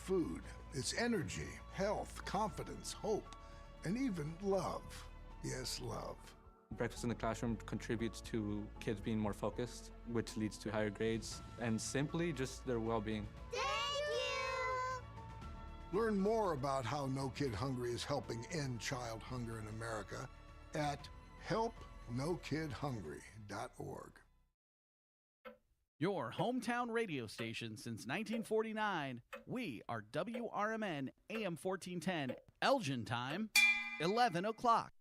food. It's energy, health, confidence, hope, and even love. Yes, love. Breakfast in the classroom contributes to kids being more focused, which leads to higher grades, and simply just their well-being. Thank you! Learn more about how No Kid Hungry is helping end child hunger in America at helpnokidhungry.org. Your hometown radio station since 1949. We are WRMN AM 1410, Elgin time, 11 o'clock.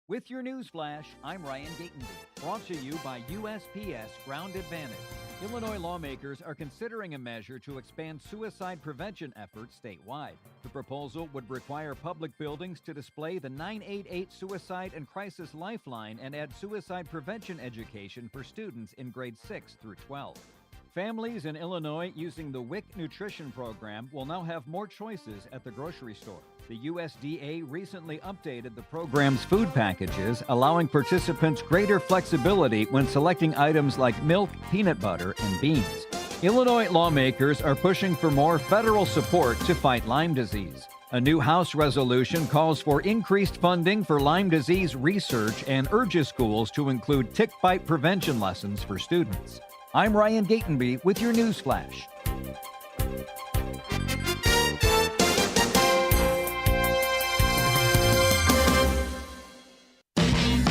With your news flash, I'm Ryan Gatenby, brought to you by USPS Ground Advantage. Illinois lawmakers are considering a measure to expand suicide prevention efforts statewide. The proposal would require public buildings to display the 988 Suicide and Crisis Lifeline and add suicide prevention education for students in grades 6 through 12. Families in Illinois using the WIC nutrition program will now have more choices at the grocery store. The USDA recently updated the program's food packages, allowing participants greater flexibility when selecting items like milk, peanut butter, and beans. Illinois lawmakers are pushing for more federal support to fight Lyme disease. A new House resolution calls for increased funding for Lyme disease research and urges schools to include tick bite prevention lessons for students. I'm Ryan Gatenby with your news flash.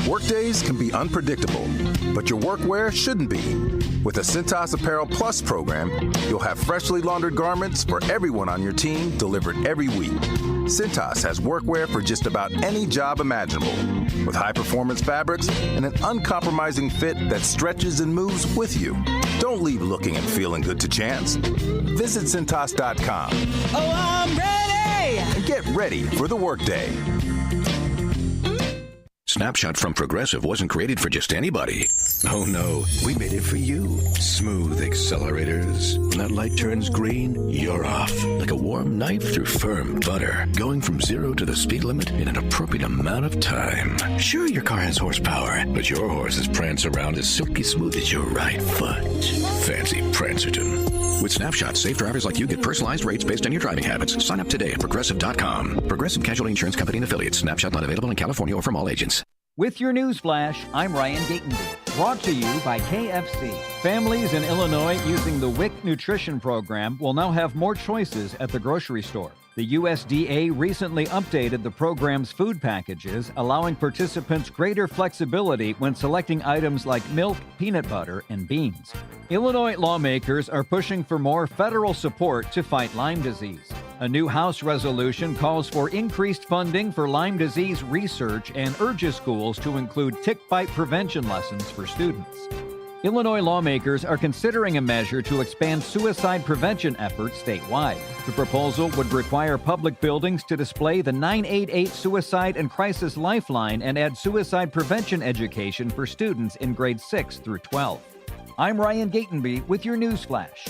Workdays can be unpredictable, but your workwear shouldn't be. With the Cintas Apparel Plus program, you'll have freshly laundered garments for everyone on your team delivered every week. Cintas has workwear for just about any job imaginable, with high-performance fabrics and an uncompromising fit that stretches and moves with you. Don't leave looking and feeling good to chance. Visit Cintas.com. Oh, I'm ready! And get ready for the workday. Snapshot from Progressive wasn't created for just anybody. Oh no, we made it for you. Smooth accelerators. When that light turns green, you're off. Like a warm knife through firm butter. Going from 0 to the speed limit in an appropriate amount of time. Sure, your car has horsepower, but your horses prance around as silky smooth as your right foot. Fancy Prancerton. With Snapshot, safe drivers like you get personalized rates based on your driving habits. Sign up today at Progressive.com. Progressive Casualty Insurance Company and Affiliates. Snapshot not available in California or from all agents. With your news flash, I'm Ryan Gatenby, brought to you by KFC. Families in Illinois using the WIC nutrition program will now have more choices at the grocery store. The USDA recently updated the program's food packages, allowing participants greater flexibility when selecting items like milk, peanut butter, and beans. Illinois lawmakers are pushing for more federal support to fight Lyme disease. A new House resolution calls for increased funding for Lyme disease research and urges schools to include tick bite prevention lessons for students. Illinois lawmakers are considering a measure to expand suicide prevention efforts statewide. The proposal would require public buildings to display the 988 Suicide and Crisis Lifeline and add suicide prevention education for students in grades 6 through 12. I'm Ryan Gatenby with your news flash.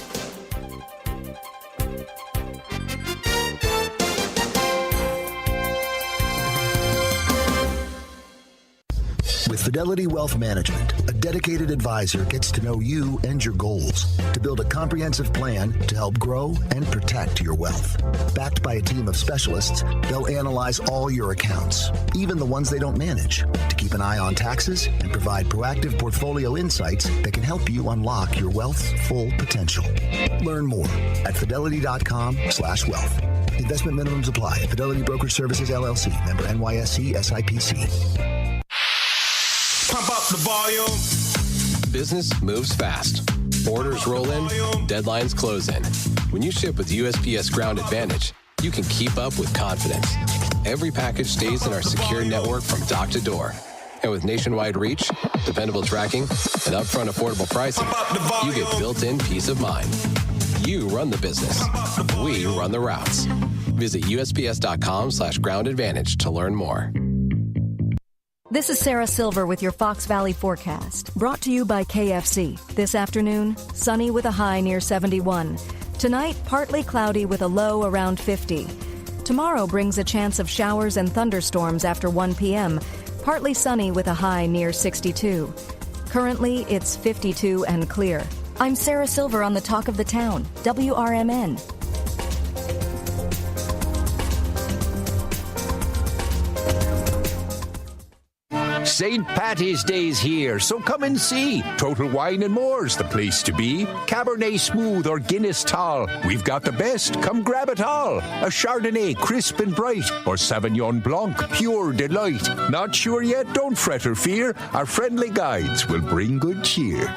With Fidelity Wealth Management, a dedicated advisor gets to know you and your goals to build a comprehensive plan to help grow and protect your wealth. Backed by a team of specialists, they'll analyze all your accounts, even the ones they don't manage, to keep an eye on taxes and provide proactive portfolio insights that can help you unlock your wealth's full potential. Learn more at fidelity.com/wealth. Investment minimums apply. Fidelity Brokerage Services, LLC. Member NYSE SIPC. Pump up the volume. Business moves fast. Orders roll in, deadlines close in. When you ship with USPS Ground Advantage, you can keep up with confidence. Every package stays in our secure network from dock to door. And with nationwide reach, dependable tracking, and upfront affordable pricing, you get built-in peace of mind. You run the business. We run the routes. Visit USPS.com/Ground Advantage to learn more. This is Sarah Silver with your Fox Valley forecast, brought to you by KFC. This afternoon, sunny with a high near 71. Tonight, partly cloudy with a low around 50. Tomorrow brings a chance of showers and thunderstorms after 1 p.m., partly sunny with a high near 62. Currently, it's 52 and clear. I'm Sarah Silver on the Talk of the Town, WRMN. St. Patty's Day's here, so come and see. Total Wine & More's the place to be. Cabernet Smooth or Guinness Tall. We've got the best. Come grab it all. A Chardonnay crisp and bright or Sauvignon Blanc pure delight. Not sure yet? Don't fret or fear. Our friendly guides will bring good cheer.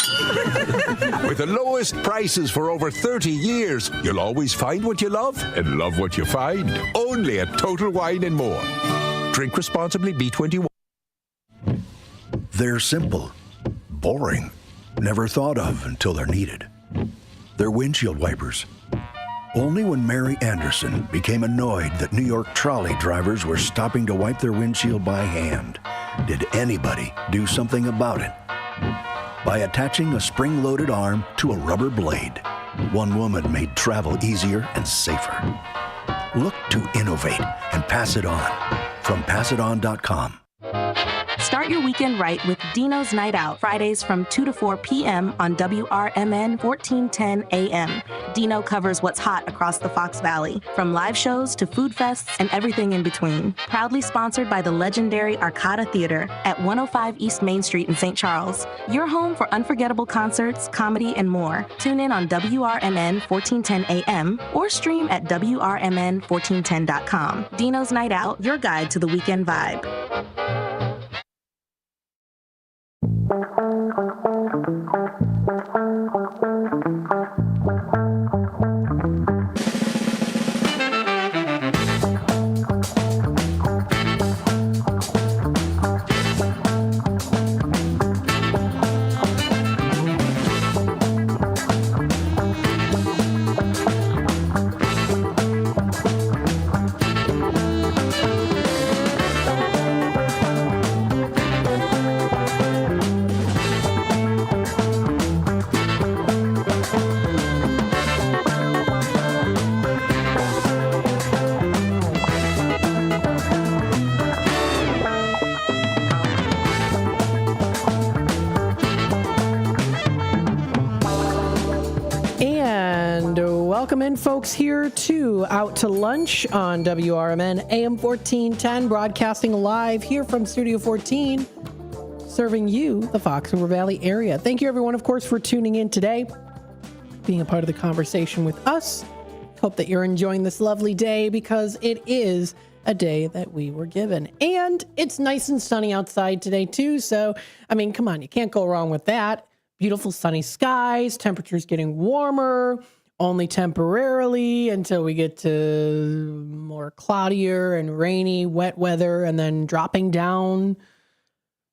With the lowest prices for over 30 years, you'll always find what you love and love what you find. Only at Total Wine & More. Drink responsibly, B21. They're simple, boring, never thought of until they're needed. They're windshield wipers. Only when Mary Anderson became annoyed that New York trolley drivers were stopping to wipe their windshield by hand did anybody do something about it. By attaching a spring-loaded arm to a rubber blade, one woman made travel easier and safer. Look to innovate and pass it on. From passiton.com. Start your weekend right with Dino's Night Out, Fridays from 2 to 4 p.m. on WRMN 1410 AM. Dino covers what's hot across the Fox Valley, from live shows to food fests and everything in between. Proudly sponsored by the legendary Arcada Theater at 105 East Main Street in St. Charles. Your home for unforgettable concerts, comedy, and more. Tune in on WRMN 1410 AM or stream at WRMN1410.com. Dino's Night Out, your guide to the weekend vibe. Welcome in, folks, here to Out to Lunch on WRMN AM 1410, broadcasting live here from Studio 14, serving you, the Fox River Valley area. Thank you, everyone, of course, for tuning in today, being a part of the conversation with us. Hope that you're enjoying this lovely day, because it is a day that we were given. And it's nice and sunny outside today, too. So, I mean, come on, you can't go wrong with that. Beautiful sunny skies, temperatures getting warmer, only temporarily until we get to more cloudier and rainy, wet weather, and then dropping down,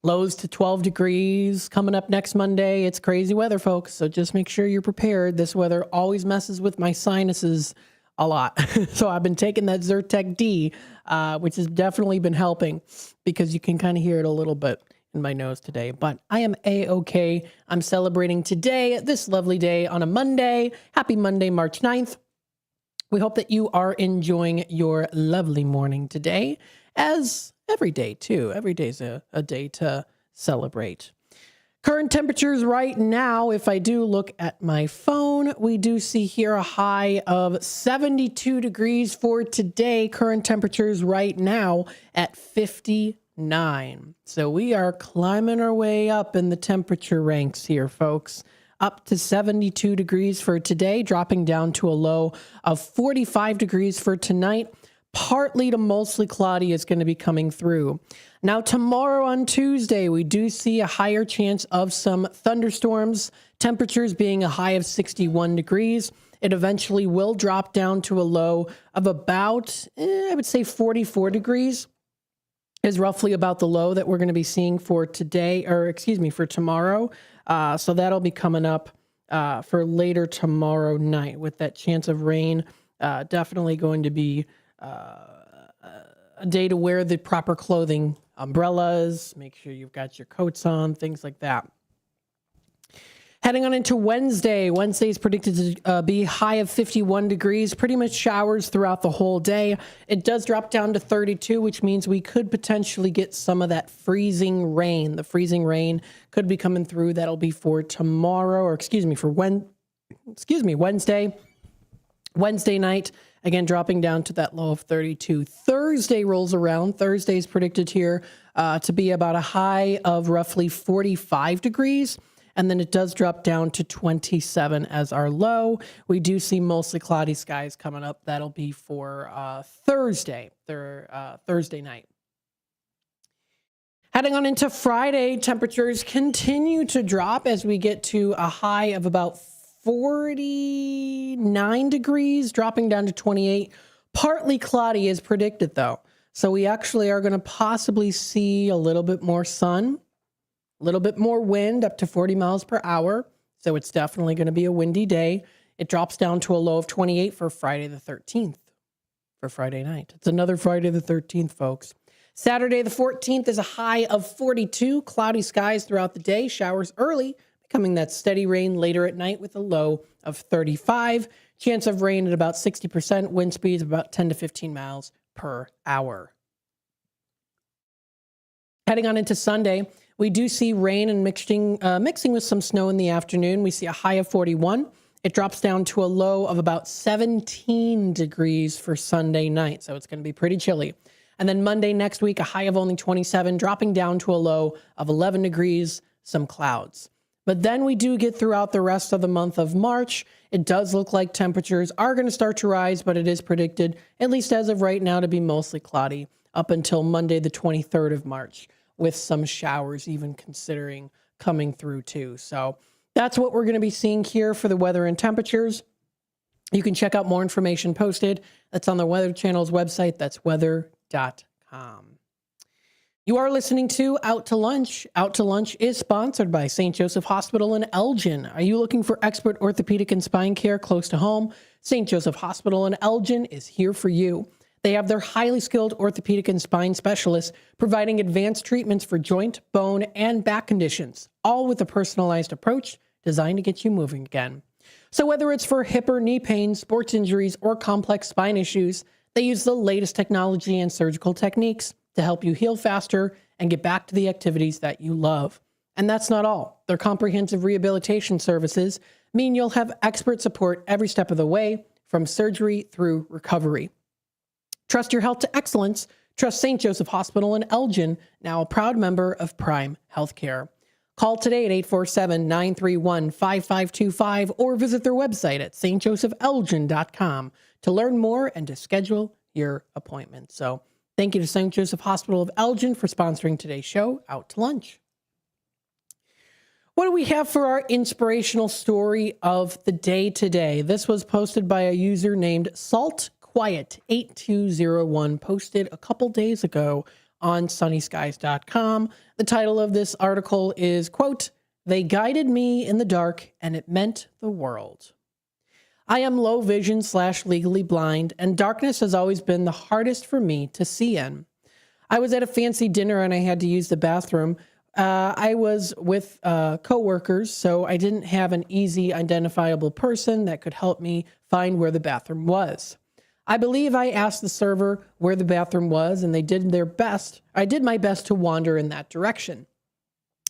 lows to 12 degrees coming up next Monday. It's crazy weather, folks, so just make sure you're prepared. This weather always messes with my sinuses a lot. So I've been taking that Zyrtec D, which has definitely been helping, because you can kind of hear it a little bit in my nose today, but I am A-okay. I'm celebrating today, this lovely day on a Monday. Happy Monday, March 9th. We hope that you are enjoying your lovely morning today, as every day too. Every day's a day to celebrate. Current temperatures right now, if I do look at my phone, we do see here a high of 72 degrees for today. Current temperatures right now at 59. So we are climbing our way up in the temperature ranks here, folks. Up to 72 degrees for today, dropping down to a low of 45 degrees for tonight. Partly to mostly cloudy is going to be coming through. Now, tomorrow on Tuesday, we do see a higher chance of some thunderstorms, temperatures being a high of 61 degrees. It eventually will drop down to a low of about, I would say 44 degrees is roughly about the low that we're going to be seeing for today, or excuse me, for tomorrow. So that'll be coming up for later tomorrow night, with that chance of rain. Definitely going to be a day to wear the proper clothing, umbrellas, make sure you've got your coats on, things like that. Heading on into Wednesday. Wednesday is predicted to be high of 51 degrees, pretty much showers throughout the whole day. It does drop down to 32, which means we could potentially get some of that freezing rain. The freezing rain could be coming through. That'll be for tomorrow, or Wednesday. Wednesday night, again, dropping down to that low of 32. Thursday rolls around. Thursday is predicted here to be about a high of roughly 45 degrees. And then it does drop down to 27 as our low. We do see mostly cloudy skies coming up. That'll be for Thursday night. Heading on into Friday, temperatures continue to drop as we get to a high of about 49 degrees, dropping down to 28. Partly cloudy is predicted, though. So we actually are going to possibly see a little bit more sun, a little bit more wind, up to 40 miles per hour. So it's definitely going to be a windy day. It drops down to a low of 28 for Friday the 13th, for Friday night. It's another Friday the 13th, folks. Saturday the 14th is a high of 42, cloudy skies throughout the day, showers early, becoming that steady rain later at night with a low of 35. Chance of rain at about 60%, wind speeds of about 10 to 15 miles per hour. Heading on into Sunday, we do see rain and mixing with some snow in the afternoon. We see a high of 41. It drops down to a low of about 17 degrees for Sunday night, so it's going to be pretty chilly. And then Monday next week, a high of only 27, dropping down to a low of 11 degrees, some clouds. But then we do get throughout the rest of the month of March. It does look like temperatures are going to start to rise, but it is predicted, at least as of right now, to be mostly cloudy up until Monday, the 23rd of March, with some showers even considering coming through too. So that's what we're going to be seeing here for the weather and temperatures. You can check out more information posted. That's on the Weather Channel's website. That's weather.com. You are listening to Out to Lunch. Out to Lunch is sponsored by St. Joseph Hospital in Elgin. Are you looking for expert orthopedic and spine care close to home? St. Joseph Hospital in Elgin is here for you. They have their highly skilled orthopedic and spine specialists providing advanced treatments for joint, bone, and back conditions, all with a personalized approach designed to get you moving again. So whether it's for hip or knee pain, sports injuries, or complex spine issues, they use the latest technology and surgical techniques to help you heal faster and get back to the activities that you love. And that's not all. Their comprehensive rehabilitation services mean you'll have expert support every step of the way, from surgery through recovery. Trust your health to excellence. Trust St. Joseph Hospital in Elgin, now a proud member of Prime Healthcare. Call today at 847-931-5525 or visit their website at stjosephelgin.com to learn more and to schedule your appointment. So thank you to St. Joseph Hospital of Elgin for sponsoring today's show, Out to Lunch. What do we have for our inspirational story of the day today? This was posted by a user named SaltQuiet8201, posted a couple days ago on sunnyskies.com. The title of this article is, quote, "They guided me in the dark and it meant the world." I am low vision / legally blind, and darkness has always been the hardest for me to see in. I was at a fancy dinner and I had to use the bathroom. I was with coworkers, so I didn't have an easy identifiable person that could help me find where the bathroom was. I believe I asked the server where the bathroom was, and they did their best. I did my best to wander in that direction.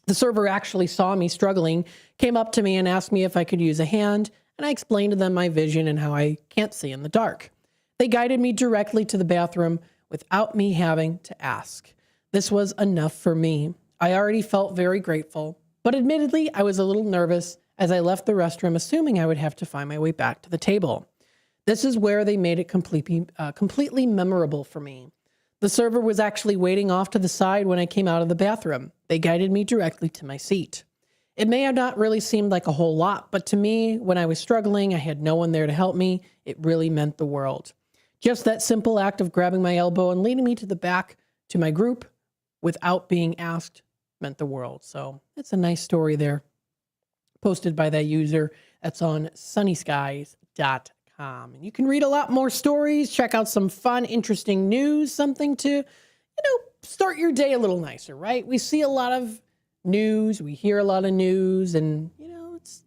The server actually saw me struggling, came up to me and asked me if I could use a hand, and I explained to them my vision and how I can't see in the dark. They guided me directly to the bathroom without me having to ask. This was enough for me. I already felt very grateful, but admittedly, I was a little nervous as I left the restroom, assuming I would have to find my way back to the table. This is where they made it completely memorable for me. The server was actually waiting off to the side when I came out of the bathroom. They guided me directly to my seat. It may have not really seemed like a whole lot, but to me, when I was struggling, I had no one there to help me. It really meant the world. Just that simple act of grabbing my elbow and leading me to the back to my group without being asked meant the world. So it's a nice story there, posted by that user. That's on sunnyskies.com. And you can read a lot more stories, check out some fun, interesting news, something to, start your day a little nicer, right? We see a lot of news, we hear a lot of news, and,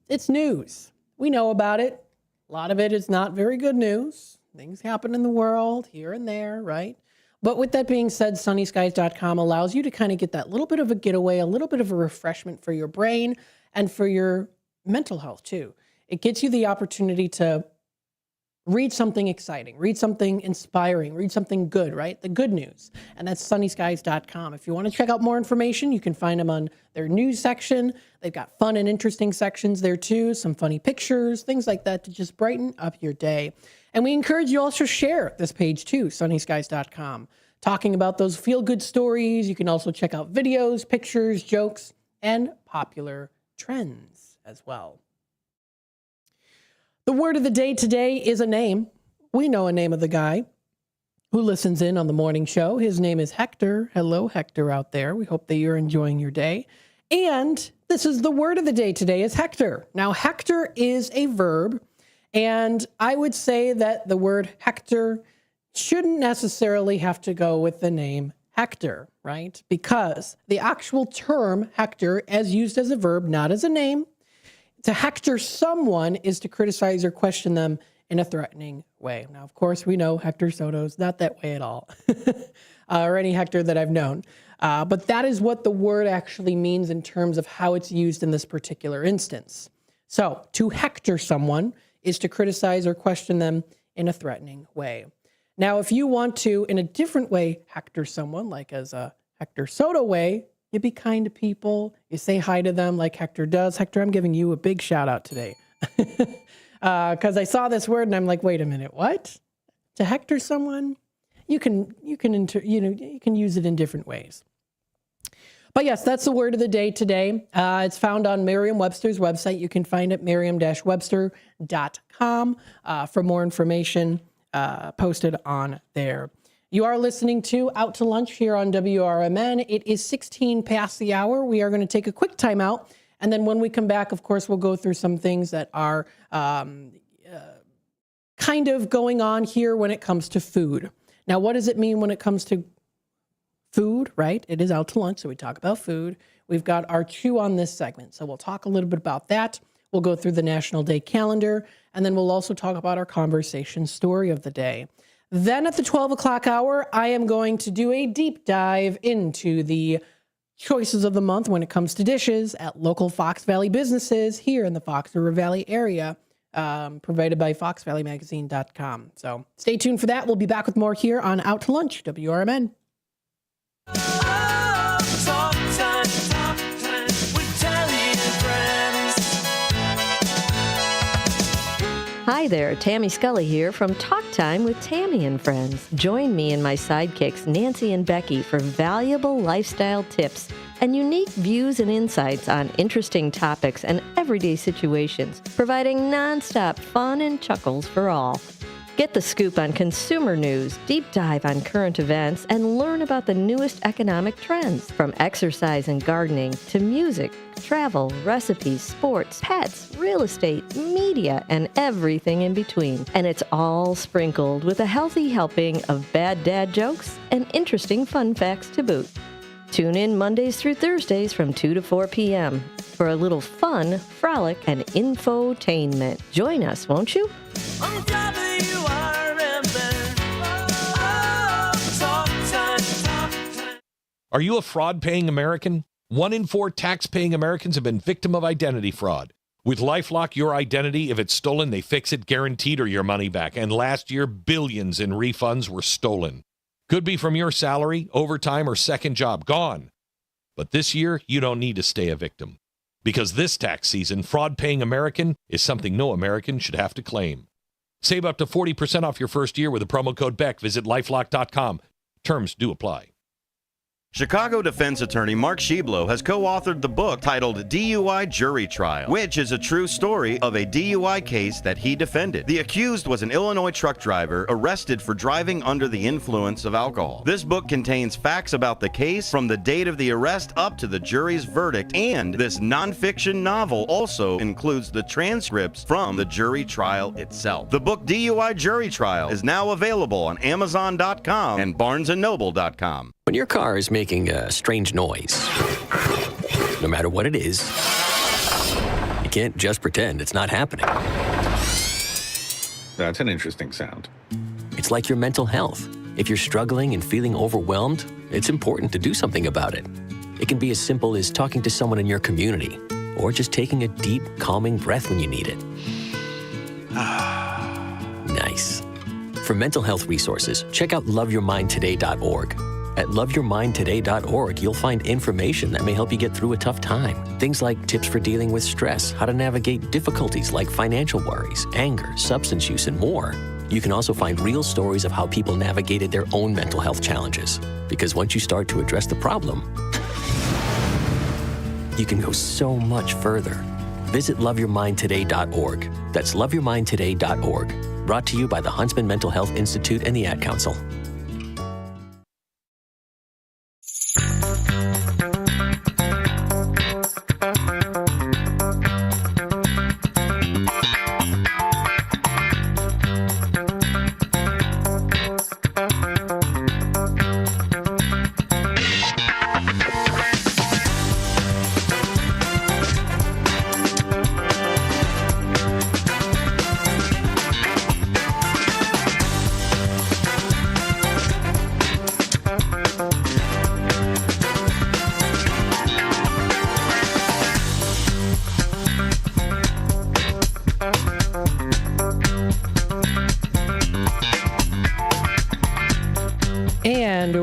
it's news. We know about it. A lot of it is not very good news. Things happen in the world here and there, right? But with that being said, sunnyskies.com allows you to kind of get that little bit of a getaway, a little bit of a refreshment for your brain and for your mental health too. It gets you the opportunity to Read something exciting, read something inspiring, read something good, right? The good news. And that's sunnyskies.com. If you want to check out more information, you can find them on their news section. They've got fun and interesting sections there too, some funny pictures, things like that to just brighten up your day. And we encourage you also share this page too, sunnyskies.com, talking about those feel-good stories. You can also check out videos, pictures, jokes, and popular trends as well. The word of the day today is a name. We know a name of the guy who listens in on the morning show. His name is Hector. Hello, Hector out there. We hope that you're enjoying your day. And this is the word of the day today is Hector. Now, Hector is a verb, and I would say that the word Hector shouldn't necessarily have to go with the name Hector, right? Because the actual term Hector, as used as a verb, not as a name, to hector someone is to criticize or question them in a threatening way. Now, of course, we know Hector Soto's not that way at all, or any Hector that I've known. But that is what the word actually means in terms of how it's used in this particular instance. So, to hector someone is to criticize or question them in a threatening way. Now, if you want to, in a different way, hector someone, like as a Hector Soto way, you be kind to people. You say hi to them like Hector does. Hector, I'm giving you a big shout out today. Because I saw this word and I'm like, wait a minute, what? To hector someone? You can use it in different ways. But yes, that's the word of the day today. It's found on Merriam-Webster's website. You can find it merriam-webster.com for more information posted on there. You are listening to Out to Lunch here on WRMN. It is 16 past the hour. We are going to take a quick time out. And then when we come back, of course, we'll go through some things that are kind of going on here when it comes to food. Now, what does it mean when it comes to food, right? It is Out to Lunch, so we talk about food. We've got our chew on this segment. So we'll talk a little bit about that. We'll go through the National Day calendar. And then we'll also talk about our conversation story of the day. Then at the 12 o'clock hour, I am going to do a deep dive into the choices of the month when it comes to dishes at local Fox Valley businesses here in the Fox River Valley area, provided by foxvalleymagazine.com. So stay tuned for that. We'll be back with more here on Out to Lunch, WRMN. Hi there, Tammy Scully here from Talk Time with Tammy and Friends. Join me and my sidekicks Nancy and Becky for valuable lifestyle tips and unique views and insights on interesting topics and everyday situations, providing nonstop fun and chuckles for all. Get the scoop on consumer news, deep dive on current events, and learn about the newest economic trends, from exercise and gardening to music, travel, recipes, sports, pets, real estate, media, and everything in between. And it's all sprinkled with a healthy helping of bad dad jokes and interesting fun facts to boot. Tune in Mondays through Thursdays from 2 to 4 p.m. for a little fun, frolic, and infotainment. Join us, won't you? Are you a fraud-paying American? 1 in 4 tax-paying Americans have been victim of identity fraud. With LifeLock, your identity, if it's stolen, they fix it guaranteed or your money back. And last year, billions in refunds were stolen. Could be from your salary, overtime, or second job. Gone. But this year, you don't need to stay a victim. Because this tax season, fraud-paying American is something no American should have to claim. Save up to 40% off your first year with the promo code BECK. Visit LifeLock.com. Terms do apply. Chicago defense attorney Mark Schieblo has co-authored the book titled DUI Jury Trial, which is a true story of a DUI case that he defended. The accused was an Illinois truck driver arrested for driving under the influence of alcohol. This book contains facts about the case from the date of the arrest up to the jury's verdict, and this nonfiction novel also includes the transcripts from the jury trial itself. The book DUI Jury Trial is now available on Amazon.com and BarnesandNoble.com. When your car is making a strange noise, no matter what it is, you can't just pretend it's not happening. That's an interesting sound. It's like your mental health. If you're struggling and feeling overwhelmed, it's important to do something about it. It can be as simple as talking to someone in your community, or just taking a deep, calming breath when you need it. Nice. For mental health resources, check out loveyourmindtoday.org. At loveyourmindtoday.org, you'll find information that may help you get through a tough time. Things like tips for dealing with stress, how to navigate difficulties like financial worries, anger, substance use, and more. You can also find real stories of how people navigated their own mental health challenges. Because once you start to address the problem, you can go so much further. Visit loveyourmindtoday.org. That's loveyourmindtoday.org. Brought to you by the Huntsman Mental Health Institute and the Ad Council.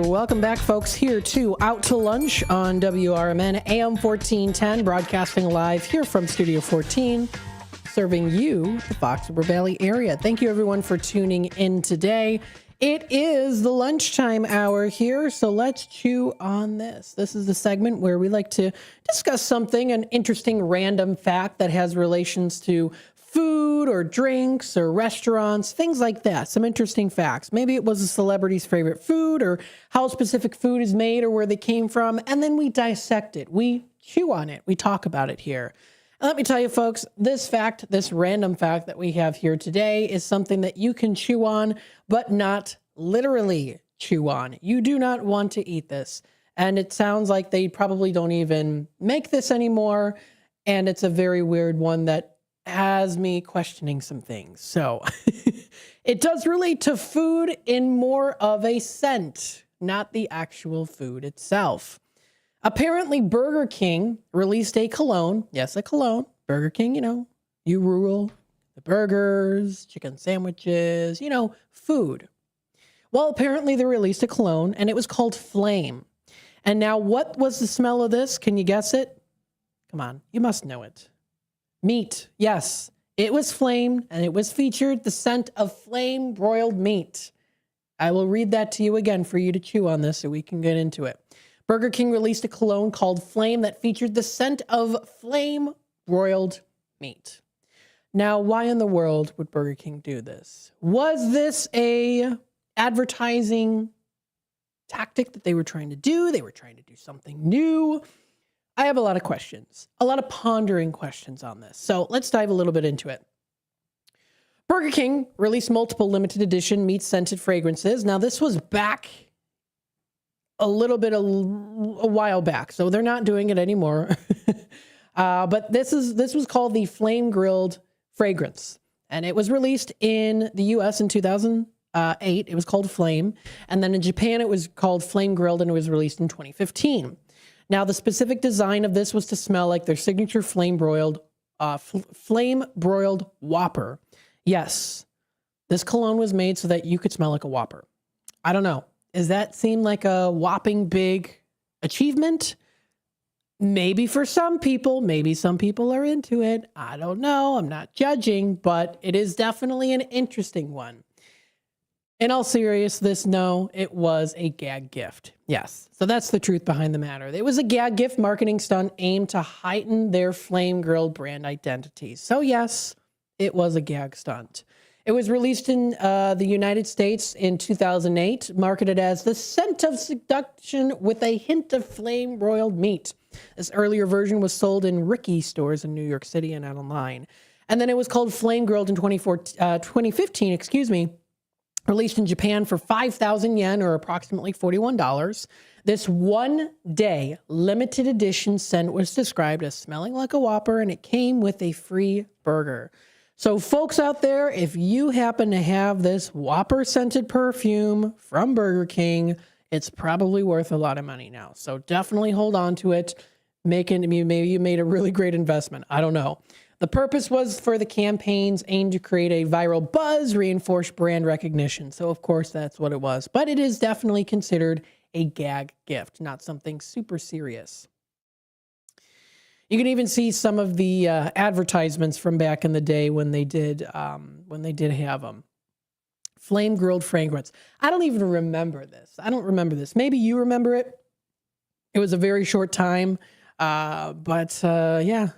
Welcome back, folks, here to Out to Lunch on WRMN AM 1410, broadcasting live here from Studio 14, serving you, the Fox River Valley area. Thank you, everyone, for tuning in today. It is the lunchtime hour here, so let's chew on this. This is the segment where we like to discuss something, an interesting random fact that has relations to food or drinks or restaurants, things like that. Some interesting facts. Maybe it was a celebrity's favorite food or how specific food is made or where they came from. And then we dissect it. We chew on it. We talk about it here. And let me tell you, folks, this fact, this random fact that we have here today is something that you can chew on, but not literally chew on. You do not want to eat this. And it sounds like they probably don't even make this anymore. And it's a very weird one that has me questioning some things. So it does relate to food in more of a scent, not the actual food itself. Apparently, Burger King released a cologne. Yes, a cologne. Burger King, you rule. The burgers, chicken sandwiches, food. Well, apparently they released a cologne, and it was called Flame. And now, what was the smell of this? Can you guess it? Come on, you must know it. Meat. Yes, it was Flame, and it was featured the scent of flame broiled meat. I will read that to you again for you to chew on this so we can get into it. Burger King released a cologne called Flame that featured the scent of flame broiled meat. Now, why in the world would Burger King do this? Was this a advertising tactic that they were trying to do? They were trying to do something new. I have a lot of questions, a lot of pondering questions on this. So let's dive a little bit into it. Burger King released multiple limited edition meat-scented fragrances. Now, this was back a while back, so they're not doing it anymore. But this was called the Flame Grilled fragrance, and it was released in the U.S. in 2008. It was called Flame, and then in Japan it was called Flame Grilled, and it was released in 2015. Now, the specific design of this was to smell like their signature flame broiled Whopper. Yes, this cologne was made so that you could smell like a Whopper. I don't know. Does that seem like a whopping big achievement? Maybe for some people. Maybe some people are into it. I don't know. I'm not judging, but it is definitely an interesting one. In all seriousness, no, it was a gag gift. Yes. So that's the truth behind the matter. It was a gag gift marketing stunt aimed to heighten their flame grilled brand identity. So yes, it was a gag stunt. It was released in the United States in 2008, marketed as the scent of seduction with a hint of flame broiled meat. This earlier version was sold in Ricky stores in New York City and online. And then it was called Flame Grilled in 2015, released in Japan for 5,000 yen or approximately $41. This one-day limited edition scent was described as smelling like a Whopper, and it came with a free burger. So folks out there, if you happen to have this Whopper scented perfume from Burger King, it's probably worth a lot of money now. So definitely hold on to it. Maybe you made a really great investment. I don't know. The purpose was for the campaigns aimed to create a viral buzz, reinforce brand recognition. So, of course, that's what it was. But it is definitely considered a gag gift, not something super serious. You can even see some of the advertisements from back in the day when they did have them. Flame grilled fragrance. I don't even remember this. I don't remember this. Maybe you remember it. It was a very short time. But yeah,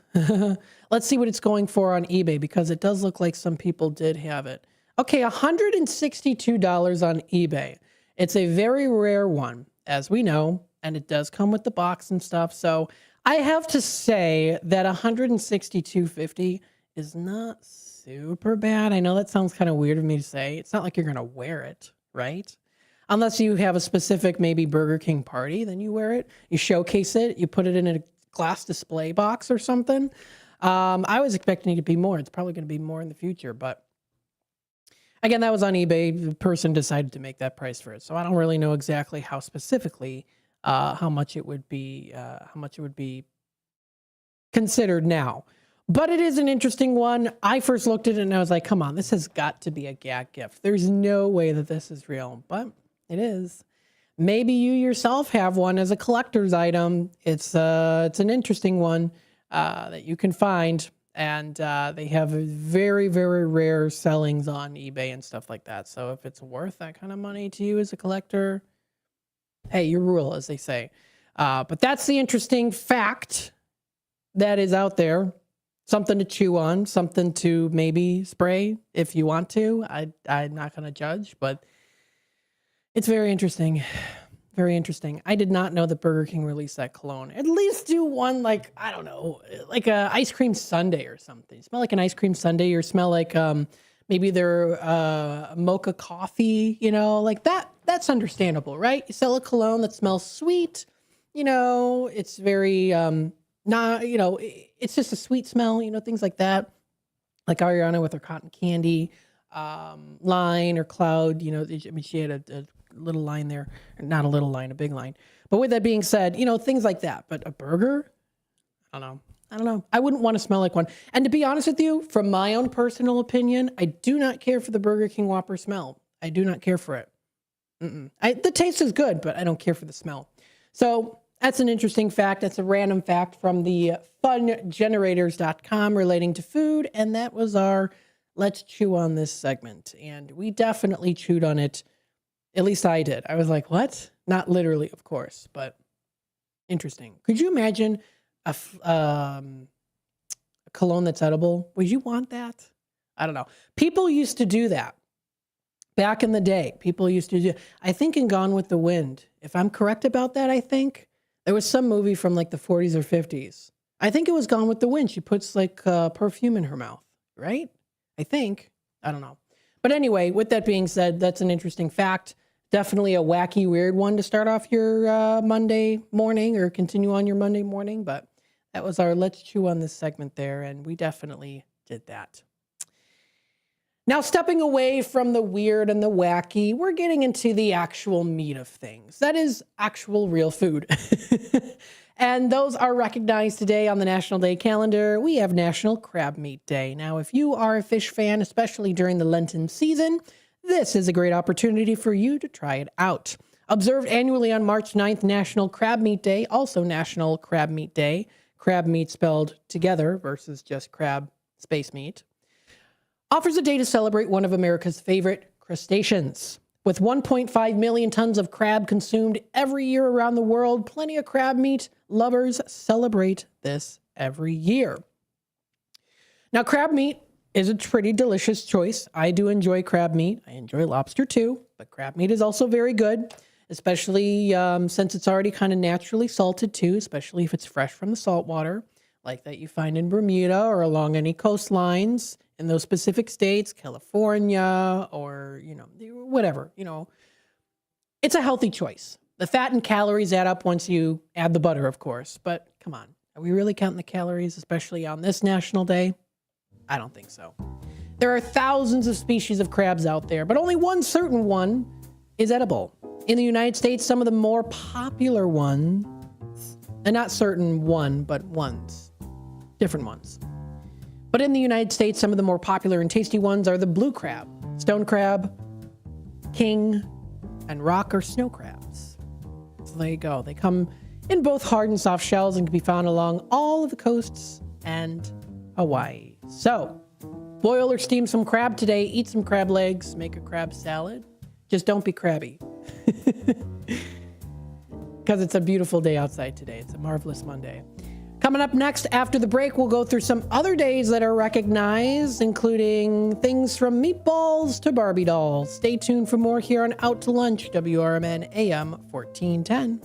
let's see what it's going for on eBay, because it does look like some people did have it. Okay, $162 on eBay. It's a very rare one, as we know, and it does come with the box and stuff. So I have to say that $162.50 is not super bad. I know that sounds kind of weird of me to say. It's not like you're going to wear it, right? Unless you have a specific maybe Burger King party, then you wear it. You showcase it. You put it in a glass display box or something. I was expecting it to be more. It's probably going to be more in the future. But again, that was on eBay. The person decided to make that price for it. So I don't really know exactly how specifically how much it would be considered now. But it is an interesting one. I first looked at it and I was like, come on, this has got to be a gag gift. There's no way that this is real, but it is. Maybe you yourself have one as a collector's item. It's an interesting one that you can find, and they have very, very rare sellings on eBay and stuff like that. So if it's worth that kind of money to you as a collector, hey, your rule, as they say. But that's the interesting fact that is out there. Something to chew on, something to maybe spray if you want to. I'm not going to judge, but it's very interesting. Very interesting. I did not know that Burger King released that cologne. At least do one like, I don't know, like a ice cream sundae or something. Smell like an ice cream sundae, or smell like maybe their mocha coffee, like that. That's understandable, right? You sell a cologne that smells sweet, it's very it's just a sweet smell, things like that. Like Ariana with her cotton candy line, or Cloud, she had a little line there. Not a little line, a big line. But with that being said, things like that. But a burger? I don't know. I wouldn't want to smell like one. And to be honest with you, from my own personal opinion, I do not care for the Burger King Whopper smell. I do not care for it. The taste is good, but I don't care for the smell. So that's an interesting fact. That's a random fact from the fungenerators.com relating to food. And that was our Let's Chew on This segment. And we definitely chewed on it. At least I did. I was like, what? Not literally, of course, but interesting. Could you imagine a cologne that's edible? Would you want that? I don't know. People used to do that. Back in the day, people used to do, I think in Gone with the Wind, if I'm correct about that, I think there was some movie from like the 40s or 50s. I think it was Gone with the Wind. She puts like perfume in her mouth, right? I think. I don't know. But anyway, with that being said, that's an interesting fact. Definitely a wacky, weird one to start off your Monday morning, or continue on your Monday morning. But that was our Let's Chew on This segment there, and we definitely did that. Now, stepping away from the weird and the wacky, we're getting into the actual meat of things. That is actual real food. And those are recognized today on the National Day calendar. We have National Crab Meat Day. Now, if you are a fish fan, especially during the Lenten season, this is a great opportunity for you to try it out. Observed annually on March 9th, National Crab Meat Day, also National Crab Meat Day. Crab meat spelled together versus just crab space meat. Offers a day to celebrate one of America's favorite crustaceans. With 1.5 million tons of crab consumed every year around the world, plenty of crab meat lovers celebrate this every year. Now, crab meat is a pretty delicious choice. I do enjoy crab meat. I enjoy lobster too, but crab meat is also very good, especially since it's already kind of naturally salted too, especially if it's fresh from the salt water, like that you find in Bermuda or along any coastlines in those specific states, California, or, whatever, it's a healthy choice. The fat and calories add up once you add the butter, of course, but come on, are we really counting the calories, especially on this National Day? I don't think so. There are thousands of species of crabs out there, but only one certain one is edible. In the United States, some of the more popular ones, and not certain one, but ones, different ones. But in the United States, some of the more popular and tasty ones are the blue crab, stone crab, king, and rock or snow crabs. So there you go. They come in both hard and soft shells and can be found along all of the coasts and Hawaii. So, boil or steam some crab today, eat some crab legs, make a crab salad. Just don't be crabby. Because it's a beautiful day outside today. It's a marvelous Monday. Coming up next after the break, we'll go through some other days that are recognized, including things from meatballs to Barbie dolls. Stay tuned for more here on Out to Lunch, WRMN AM 1410.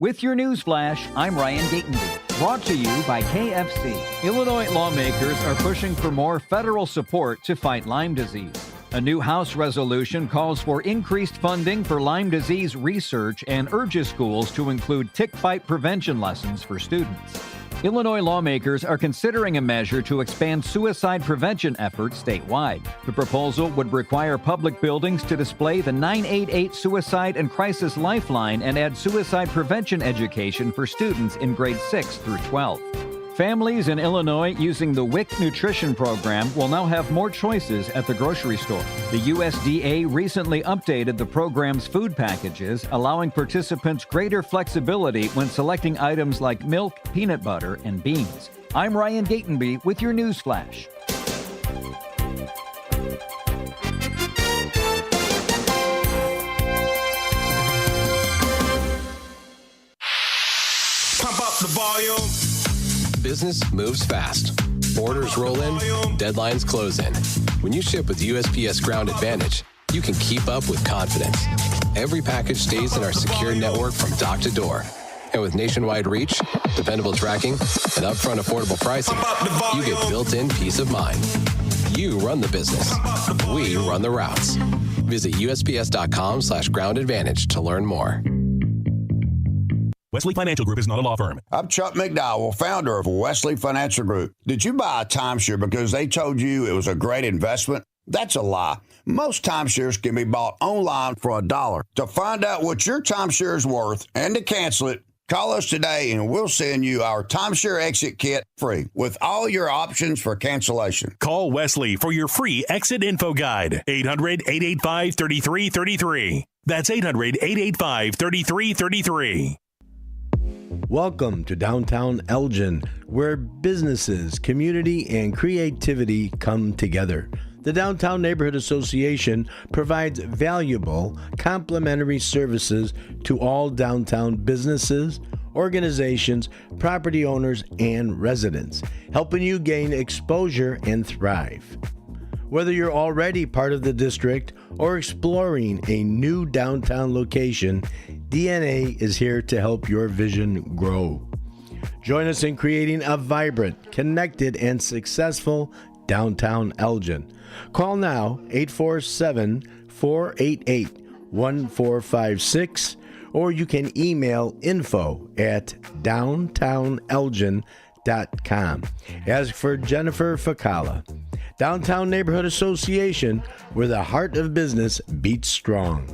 With your news flash, I'm Ryan Gatenby. Brought to you by KFC. Illinois lawmakers are pushing for more federal support to fight Lyme disease. A new House resolution calls for increased funding for Lyme disease research and urges schools to include tick bite prevention lessons for students. Illinois lawmakers are considering a measure to expand suicide prevention efforts statewide. The proposal would require public buildings to display the 988 Suicide and Crisis Lifeline and add suicide prevention education for students in grades 6 through 12. Families in Illinois using the WIC nutrition program will now have more choices at the grocery store. The USDA recently updated the program's food packages, allowing participants greater flexibility when selecting items like milk, peanut butter, and beans. I'm Ryan Gatenby with your news flash. Pump up the volume. Business moves fast. Orders roll in, deadlines close in. When you ship with USPS Ground Advantage, you can keep up with confidence. Every package stays in our secure network from dock to door. And with nationwide reach, dependable tracking, and upfront affordable pricing, you get built-in peace of mind. You run the business. We run the routes. Visit USPS.com/Ground Advantage to learn more. Wesley Financial Group is not a law firm. I'm Chuck McDowell, founder of Wesley Financial Group. Did you buy a timeshare because they told you it was a great investment? That's a lie. Most timeshares can be bought online for $1. To find out what your timeshare is worth and to cancel it, call us today and we'll send you our timeshare exit kit free with all your options for cancellation. Call Wesley for your free exit info guide. 800-885-3333. That's 800-885-3333. Welcome to downtown Elgin, where businesses, community, and creativity come together. The Downtown Neighborhood Association provides valuable, complimentary services to all downtown businesses, organizations, property owners, and residents, helping you gain exposure and thrive. Whether you're already part of the district or exploring a new downtown location, DNA is here to help your vision grow. Join us in creating a vibrant, connected, and successful downtown Elgin. Call now 847-488-1456, or you can email info@downtownelgin.com. Ask for Jennifer Facala. Downtown Neighborhood Association, where the heart of business beats strong.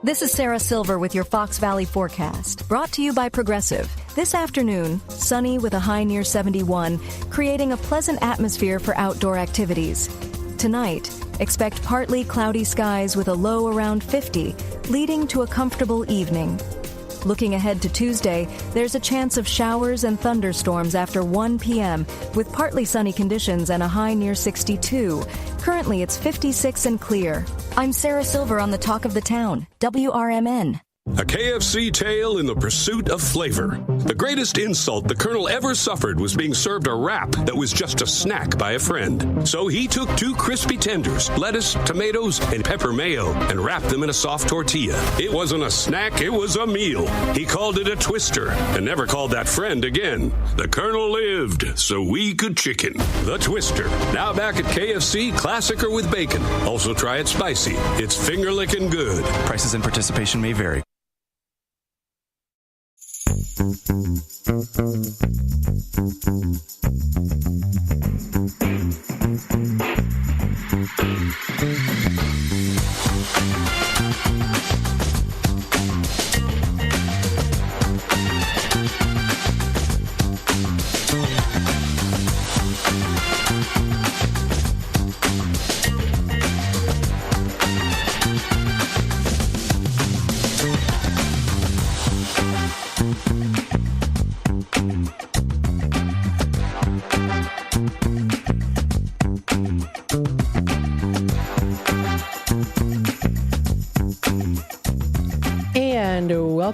This is Sarah Silver with your Fox Valley forecast, brought to you by Progressive. This afternoon, sunny with a high near 71, creating a pleasant atmosphere for outdoor activities. Tonight, expect partly cloudy skies with a low around 50, leading to a comfortable evening. Looking ahead to Tuesday, there's a chance of showers and thunderstorms after 1 p.m. with partly sunny conditions and a high near 62. Currently, it's 56 and clear. I'm Sarah Silver on the Talk of the Town, WRMN. A KFC tale in the pursuit of flavor. The greatest insult the Colonel ever suffered was being served a wrap that was just a snack by a friend. So he took 2 crispy tenders, lettuce, tomatoes, and pepper mayo, and wrapped them in a soft tortilla. It wasn't a snack, it was a meal. He called it a twister, and never called that friend again. The Colonel lived, so we could chicken. The Twister. Now back at KFC, classic or with bacon. Also try it spicy. It's finger-licking good. Prices and participation may vary.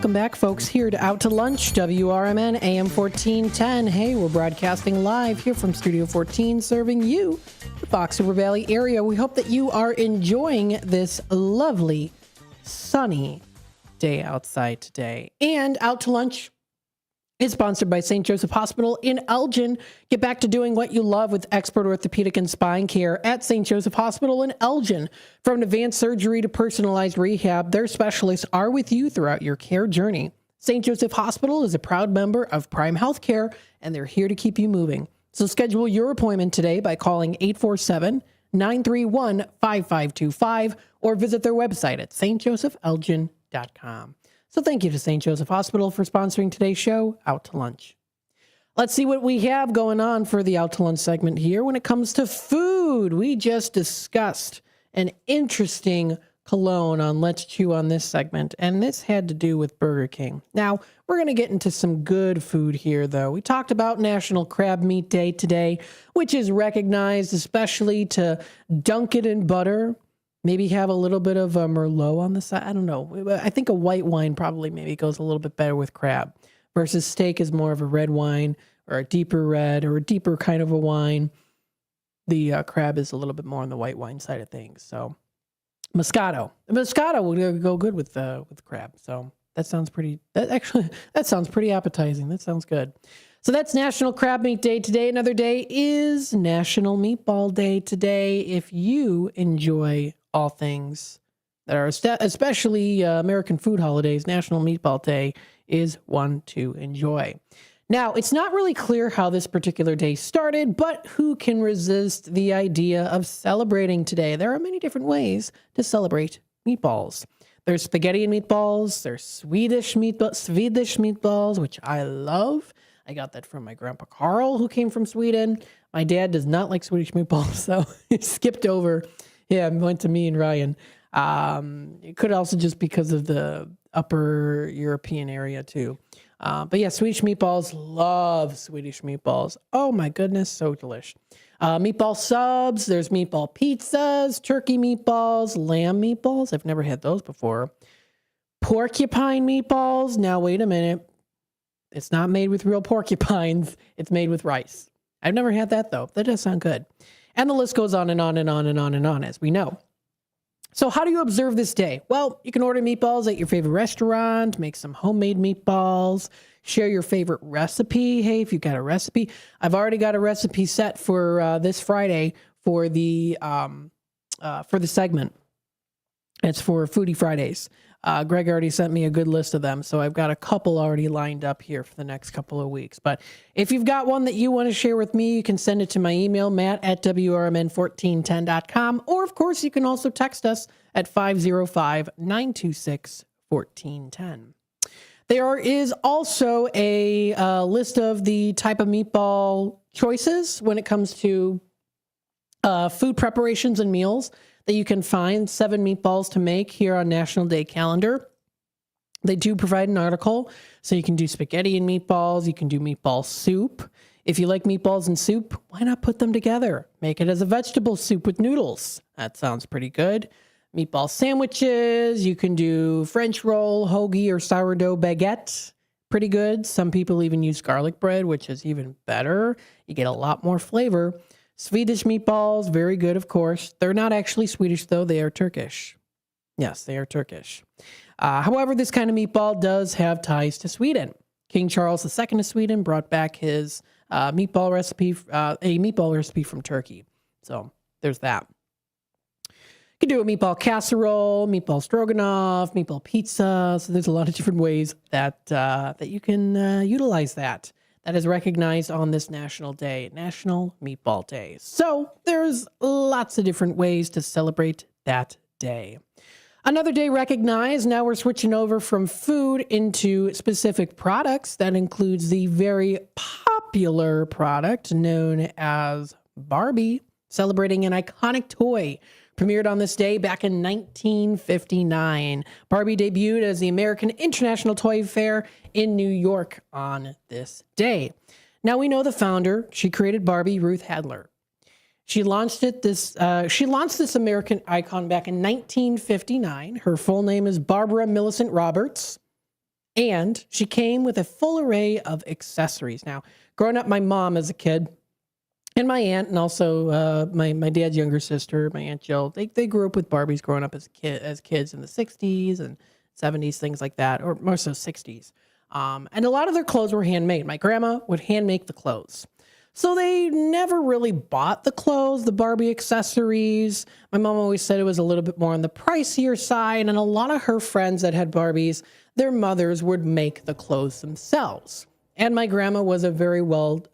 welcome back, folks, here to Out to Lunch, WRMN AM 1410. Hey, we're broadcasting live here from Studio 14, serving you, the Fox River Valley area. We hope that you are enjoying this lovely, sunny day outside today. And Out to Lunch is sponsored by St. Joseph Hospital in Elgin. Get back to doing what you love with expert orthopedic and spine care at St. Joseph Hospital in Elgin. From advanced surgery to personalized rehab, their specialists are with you throughout your care journey. St. Joseph Hospital is a proud member of Prime Healthcare, and they're here to keep you moving. So schedule your appointment today by calling 847-931-5525 or visit their website at stjosephelgin.com. So thank you to St. Joseph Hospital for sponsoring today's show, Out to Lunch. Let's see what we have going on for the Out to Lunch segment here. When it comes to food, we just discussed an interesting cologne on Let's Chew on this segment, and this had to do with Burger King. Now, we're going to get into some good food here, though. We talked about National Crab Meat Day today, which is recognized especially to dunk it in butter. Maybe have a little bit of a Merlot on the side. I don't know. I think a white wine probably maybe goes a little bit better with crab versus steak is more of a red wine or a deeper red or a deeper kind of a wine. The crab is a little bit more on the white wine side of things. So Moscato will go good with crab. So that sounds pretty appetizing. That sounds good. So that's National Crab Meat Day today. Another day is National Meatball Day today. If you enjoy all things that are especially American food holidays, National Meatball Day is one to enjoy. Now, it's not really clear how this particular day started, but who can resist the idea of celebrating today? There are many different ways to celebrate meatballs. There's spaghetti and meatballs. There's Swedish meatballs, which I love. I got that from my grandpa Carl, who came from Sweden. My dad does not like Swedish meatballs, so he skipped over. Yeah, went to me and Ryan. It could also just because of the upper European area too. But yeah, Swedish meatballs, love Swedish meatballs. Oh my goodness, so delish. Meatball subs, there's meatball pizzas, turkey meatballs, lamb meatballs. I've never had those before. Porcupine meatballs. Now, wait a minute. It's not made with real porcupines. It's made with rice. I've never had that, though. That does sound good. And the list goes on and on and on and on and on, as we know. So how do you observe this day? Well, you can order meatballs at your favorite restaurant, make some homemade meatballs, share your favorite recipe. Hey, if you've got a recipe. I've already got a recipe set for this Friday for the segment. It's for Foodie Fridays. Greg already sent me a good list of them, so I've got a couple already lined up here for the next couple of weeks. But if you've got one that you want to share with me, you can send it to my email, matt@WRMN1410.com, or, of course, you can also text us at 505-926-1410. There is also a list of the type of meatball choices when it comes to food preparations and meals that you can find 7 meatballs to make here on National Day calendar. They do provide an article, so you can do spaghetti and meatballs. You can do meatball soup. If you like meatballs and soup, why not put them together? Make it as a vegetable soup with noodles. That sounds pretty good. Meatball sandwiches. You can do French roll, hoagie, or sourdough baguette. Pretty good. Some people even use garlic bread, which is even better. You get a lot more flavor. Swedish meatballs, very good, of course. They're not actually Swedish, though. They are Turkish. Yes, they are Turkish. However, this kind of meatball does have ties to Sweden. King Charles II of Sweden brought back his meatball recipe from Turkey. So there's that. You can do a meatball casserole, meatball stroganoff, meatball pizza. So there's a lot of different ways that you can utilize that. That is recognized on this National Day, National Meatball Day. So there's lots of different ways to celebrate that day. Another day recognized. Now we're switching over from food into specific products. That includes the very popular product known as Barbie, celebrating an iconic toy. Premiered on this day back in 1959. Barbie debuted as the American International Toy Fair in New York on this day. Now we know the founder. She created Barbie, Ruth Handler. She launched this American icon back in 1959. Her full name is Barbara Millicent Roberts. And she came with a full array of accessories. Now, growing up, my mom as a kid, and my aunt, and also my dad's younger sister, my Aunt Jill, they grew up with Barbies growing up as kids in the 60s and 70s, things like that, or more so 60s. And a lot of their clothes were handmade. My grandma would hand make the clothes. So they never really bought the clothes, the Barbie accessories. My mom always said it was a little bit more on the pricier side. And a lot of her friends that had Barbies, their mothers would make the clothes themselves. And my grandma was a very well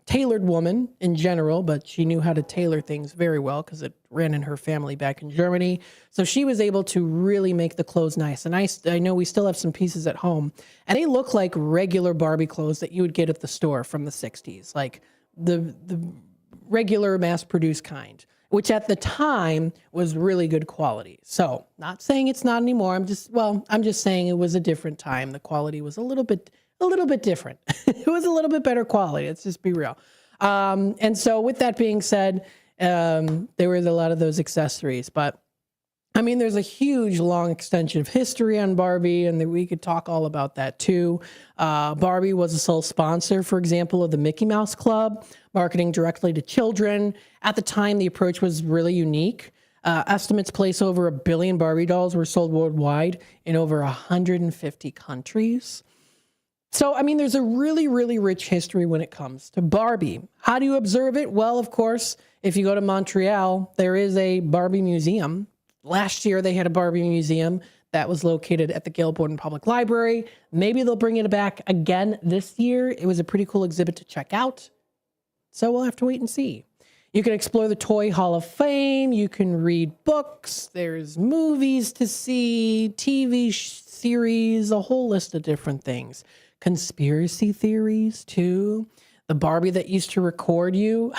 tailored woman in general, but she knew how to tailor things very well because it ran in her family back in Germany. So she was able to really make the clothes nice. And I know we still have some pieces at home, and they look like regular Barbie clothes that you would get at the store from the 60s, like the regular mass-produced kind, which at the time was really good quality. So not saying it's not anymore. I'm just saying it was a different time. The quality was a little bit different. It was a little bit better quality. Let's just be real. And so with that being said, there was a lot of those accessories, but I mean, there's a huge long extension of history on Barbie, and we could talk all about that too. Barbie was a sole sponsor, for example, of the Mickey Mouse Club, marketing directly to children. At the time, the approach was really unique. Estimates place over 1 billion Barbie dolls were sold worldwide in over 150 countries. So, I mean, there's a really, really rich history when it comes to Barbie. How do you observe it? Well, of course, if you go to Montreal, there is a Barbie museum. Last year, they had a Barbie museum that was located at the Gail-Borden Public Library. Maybe they'll bring it back again this year. It was a pretty cool exhibit to check out. So we'll have to wait and see. You can explore the Toy Hall of Fame. You can read books. There's movies to see, TV series, a whole list of different things. Conspiracy theories, too. The Barbie that used to record you.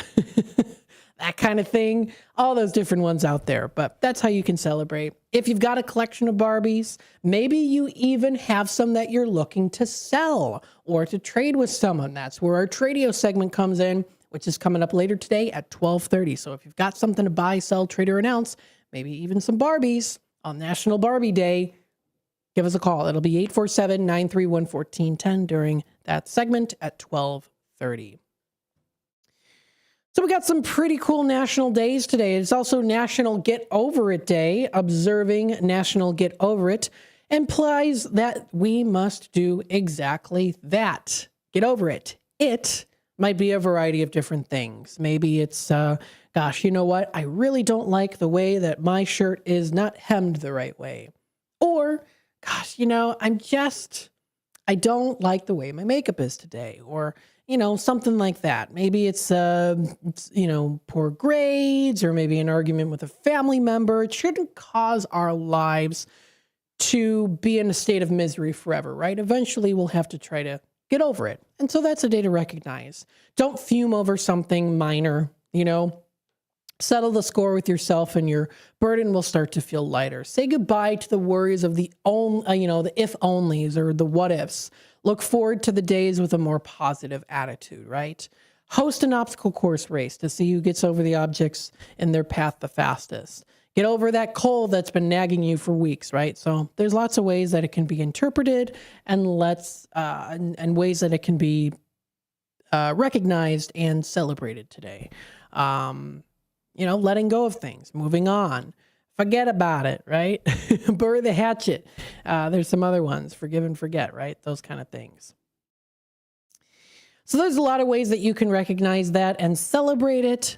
That kind of thing. All those different ones out there. But that's how you can celebrate. If you've got a collection of Barbies, maybe you even have some that you're looking to sell or to trade with someone. That's where our Tradio segment comes in, which is coming up later today at 12:30. So if you've got something to buy, sell, trade, or announce, maybe even some Barbies on National Barbie Day, give us a call. It'll be 847-931-1410 during that segment at 12:30. So we got some pretty cool national days today. It's also National Get Over It Day. Observing National Get Over It implies that we must do exactly that. Get over it. It might be a variety of different things. Maybe it's, gosh, you know what? I really don't like the way that my shirt is not hemmed the right way. Or, gosh, you know, I don't like the way my makeup is today. Or, you know, something like that. Maybe it's poor grades, or maybe an argument with a family member. It shouldn't cause our lives to be in a state of misery forever, right? Eventually, we'll have to try to get over it. And so that's a day to recognize. Don't fume over something minor, you know. Settle the score with yourself, and your burden will start to feel lighter. Say goodbye to the worries of the if-onlys or the what-ifs. Look forward to the days with a more positive attitude, right? Host an obstacle course race to see who gets over the objects in their path the fastest. Get over that cold that's been nagging you for weeks, right? So there's lots of ways that it can be interpreted, and ways that it can be recognized and celebrated today. Letting go of things, moving on. Forget about it, right? Bury the hatchet. There's some other ones, forgive and forget, right? Those kind of things. So there's a lot of ways that you can recognize that and celebrate it,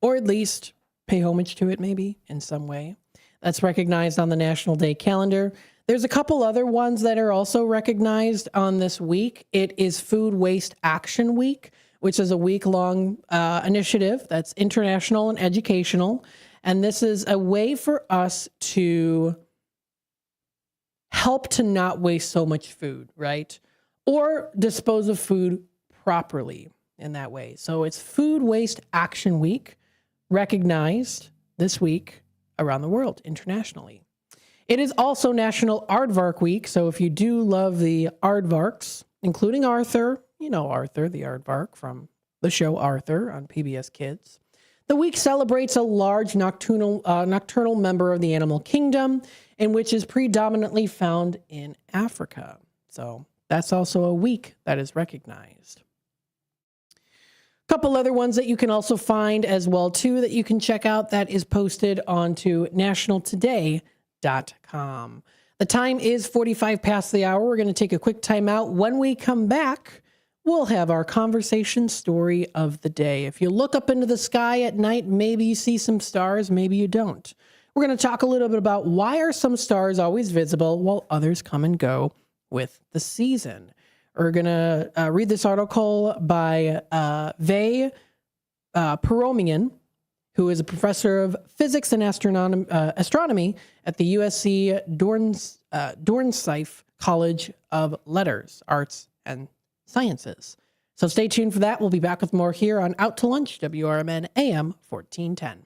or at least pay homage to it maybe in some way. That's recognized on the National Day calendar. There's a couple other ones that are also recognized on this week. It is Food Waste Action Week, which is a week-long initiative that's international and educational. And this is a way for us to help to not waste so much food, right? Or dispose of food properly in that way. So it's Food Waste Action Week, recognized this week around the world internationally. It is also National Aardvark Week. So if you do love the aardvarks, including Arthur, you know Arthur, the aardvark from the show Arthur on PBS Kids. The week celebrates a large nocturnal member of the animal kingdom, in which is predominantly found in Africa. So that's also a week that is recognized. A couple other ones that you can also find as well, too, that you can check out that is posted onto nationaltoday.com. The time is 45 past the hour. We're going to take a quick time out. When we come back, we'll have our conversation story of the day. If you look up into the sky at night, maybe you see some stars, maybe you don't. We're going to talk a little bit about why are some stars always visible while others come and go with the season. We're going to read this article by Vey Peromian, who is a professor of physics and astronomy at the USC Dornsife College of Letters, Arts, and Sciences. So stay tuned for that. We'll be back with more here on Out to Lunch, WRMN AM 1410.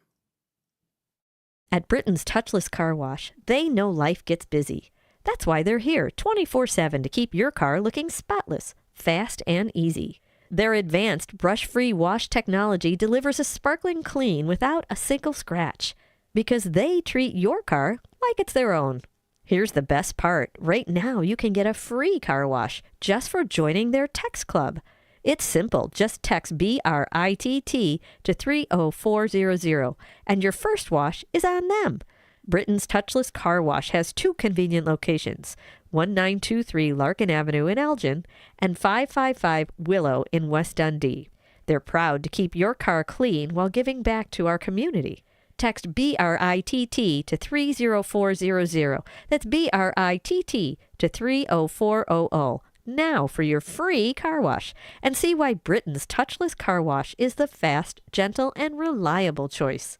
At Britain's Touchless Car Wash, they know life gets busy. That's why they're here 24/7 to keep your car looking spotless, fast, and easy. Their advanced brush-free wash technology delivers a sparkling clean without a single scratch, because they treat your car like it's their own. Here's the best part. Right now, you can get a free car wash just for joining their text club. It's simple. Just text BRITT to 30400, and your first wash is on them. Britain's Touchless Car Wash has two convenient locations, 1923 Larkin Avenue in Elgin and 555 Willow in West Dundee. They're proud to keep your car clean while giving back to our community. Text BRITT to 30400. That's BRITT to 30400. Now for your free car wash, and see why Britain's Touchless Car Wash is the fast, gentle, and reliable choice.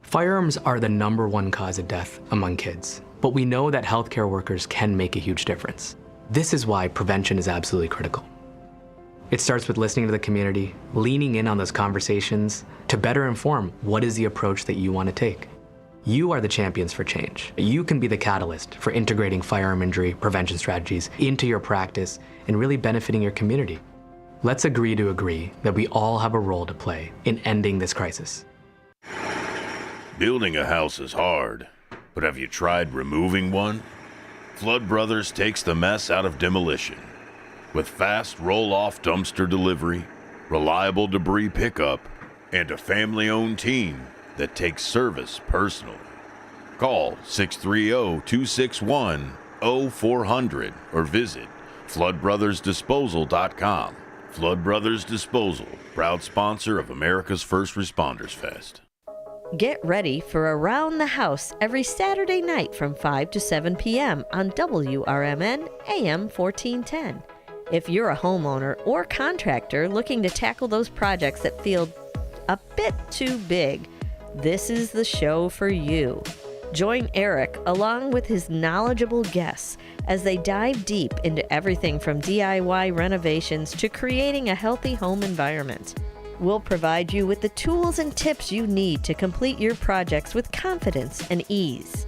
Firearms are the #1 cause of death among kids, but we know that healthcare workers can make a huge difference. This is why prevention is absolutely critical. It starts with listening to the community, leaning in on those conversations to better inform what is the approach that you want to take. You are the champions for change. You can be the catalyst for integrating firearm injury prevention strategies into your practice and really benefiting your community. Let's agree to agree that we all have a role to play in ending this crisis. Building a house is hard, but have you tried removing one? Flood Brothers takes the mess out of demolition. With fast roll-off dumpster delivery, reliable debris pickup, and a family-owned team that takes service personally. Call 630-261-0400 or visit floodbrothersdisposal.com. Flood Brothers Disposal, proud sponsor of America's First Responders Fest. Get ready for Around the House every Saturday night from 5 to 7 p.m. on WRMN AM 1410. If you're a homeowner or contractor looking to tackle those projects that feel a bit too big, this is the show for you. Join Eric along with his knowledgeable guests as they dive deep into everything from DIY renovations to creating a healthy home environment. We'll provide you with the tools and tips you need to complete your projects with confidence and ease.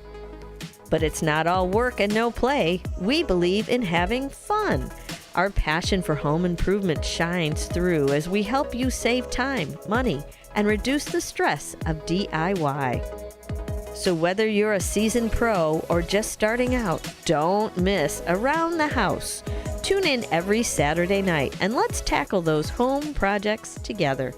But it's not all work and no play. We believe in having fun. Our passion for home improvement shines through as we help you save time, money, and reduce the stress of DIY. So whether you're a seasoned pro or just starting out, don't miss Around the House. Tune in every Saturday night and let's tackle those home projects together.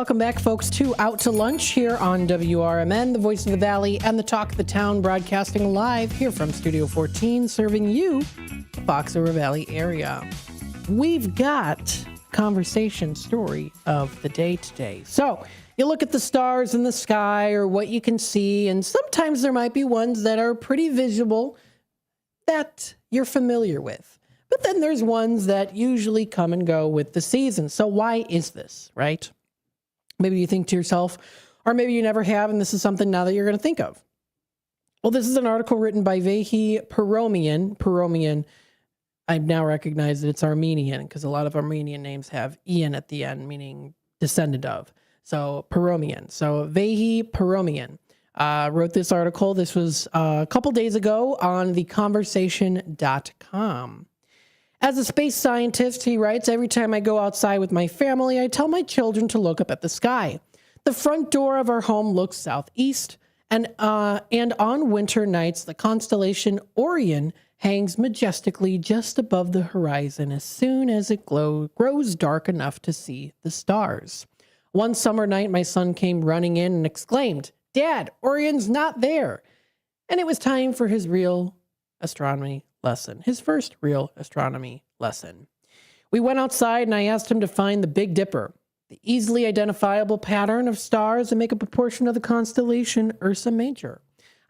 Welcome back, folks, to Out to Lunch here on WRMN, the voice of the Valley and the talk of the town, broadcasting live here from Studio 14, serving you, the Fox River Valley area. We've got conversation story of the day today. So you look at the stars in the sky or what you can see, and sometimes there might be ones that are pretty visible that you're familiar with. But then there's ones that usually come and go with the season. So why is this, right? Maybe you think to yourself, or maybe you never have, and this is something now that you're going to think of. Well, this is an article written by Vahi Paromian. Paromian, I now recognize that it's Armenian because a lot of Armenian names have Ian at the end, meaning descendant of. So Paromian. So Vahi Paromian wrote this article. This was a couple days ago on theconversation.com. As a space scientist, he writes, every time I go outside with my family, I tell my children to look up at the sky. The front door of our home looks southeast, and on winter nights, the constellation Orion hangs majestically just above the horizon as soon as it grows dark enough to see the stars. One summer night, my son came running in and exclaimed, "Dad, Orion's not there." And it was time for his real astronomy lesson, his first real astronomy lesson. We went outside and I asked him to find the Big Dipper, the easily identifiable pattern of stars that make up a portion of the constellation Ursa Major.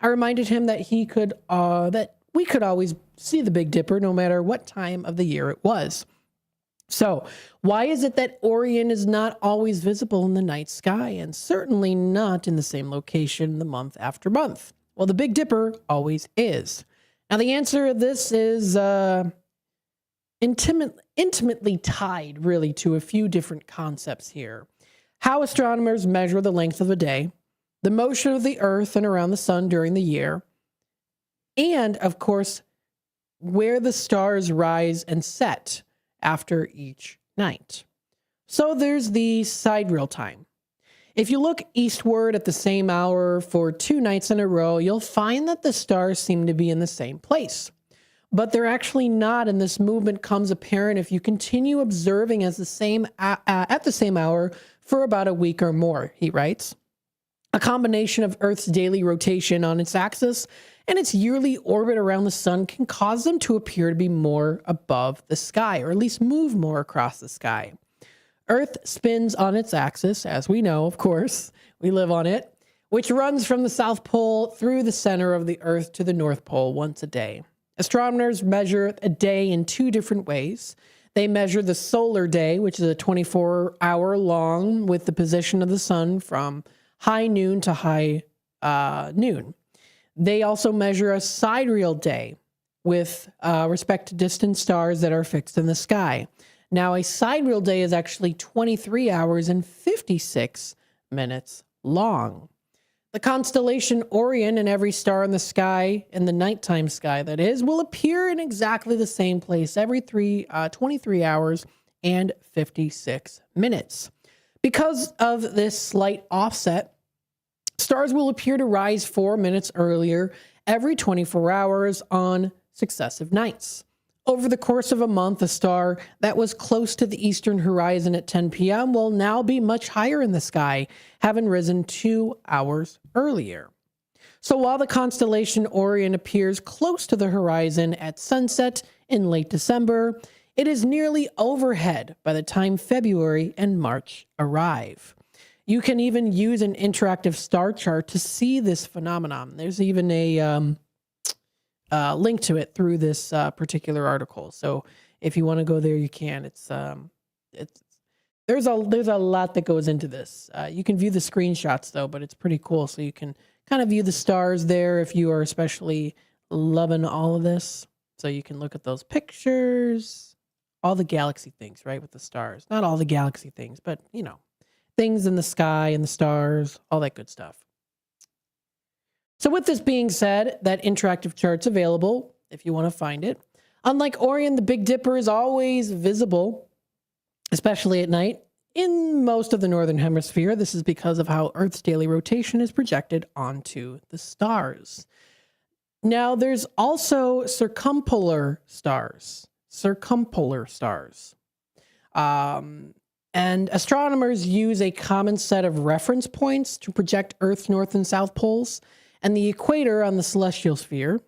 I reminded him that we could always see the Big Dipper no matter what time of the year it was. So, why is it that Orion is not always visible in the night sky and certainly not in the same location the month after month? Well, the Big Dipper always is. Now, the answer to this is intimately tied, really, to a few different concepts here. How astronomers measure the length of a day, the motion of the Earth and around the sun during the year, and, of course, where the stars rise and set after each night. So there's the sidereal time. If you look eastward at the same hour for 2 nights in a row, you'll find that the stars seem to be in the same place. But they're actually not, and this movement comes apparent if you continue observing at the same hour for about a week or more, he writes. A combination of Earth's daily rotation on its axis and its yearly orbit around the sun can cause them to appear to be more above the sky, or at least move more across the sky. Earth spins on its axis, as we know, of course, we live on it, which runs from the South Pole through the center of the Earth to the North Pole once a day. Astronomers measure a day in 2 different ways. They measure the solar day, which is a 24-hour long with the position of the sun from high noon to high noon. They also measure a sidereal day with respect to distant stars that are fixed in the sky. Now, a sidereal day is actually 23 hours and 56 minutes long. The constellation Orion and every star in the sky, in the nighttime sky that is, will appear in exactly the same place every 23 hours and 56 minutes. Because of this slight offset, stars will appear to rise 4 minutes earlier every 24 hours on successive nights. Over the course of a month, a star that was close to the eastern horizon at 10 p.m. will now be much higher in the sky, having risen 2 hours earlier. So while the constellation Orion appears close to the horizon at sunset in late December, it is nearly overhead by the time February and March arrive. You can even use an interactive star chart to see this phenomenon. There's even a link to it through this particular article. So if you want to go there, you can. There's a lot that goes into this. You can view the screenshots though, but it's pretty cool. So you can kind of view the stars there if you are especially loving all of this. So you can look at those pictures, all the galaxy things, right, with the stars. Not all the galaxy things, but things in the sky and the stars, all that good stuff. So with this being said, that interactive chart's available if you want to find it. Unlike Orion, the Big Dipper is always visible, especially at night, in most of the northern hemisphere. This is because of how Earth's daily rotation is projected onto the stars. Now, there's also circumpolar stars. And astronomers use a common set of reference points to project Earth's north and south poles. And the equator onto the celestial sphere,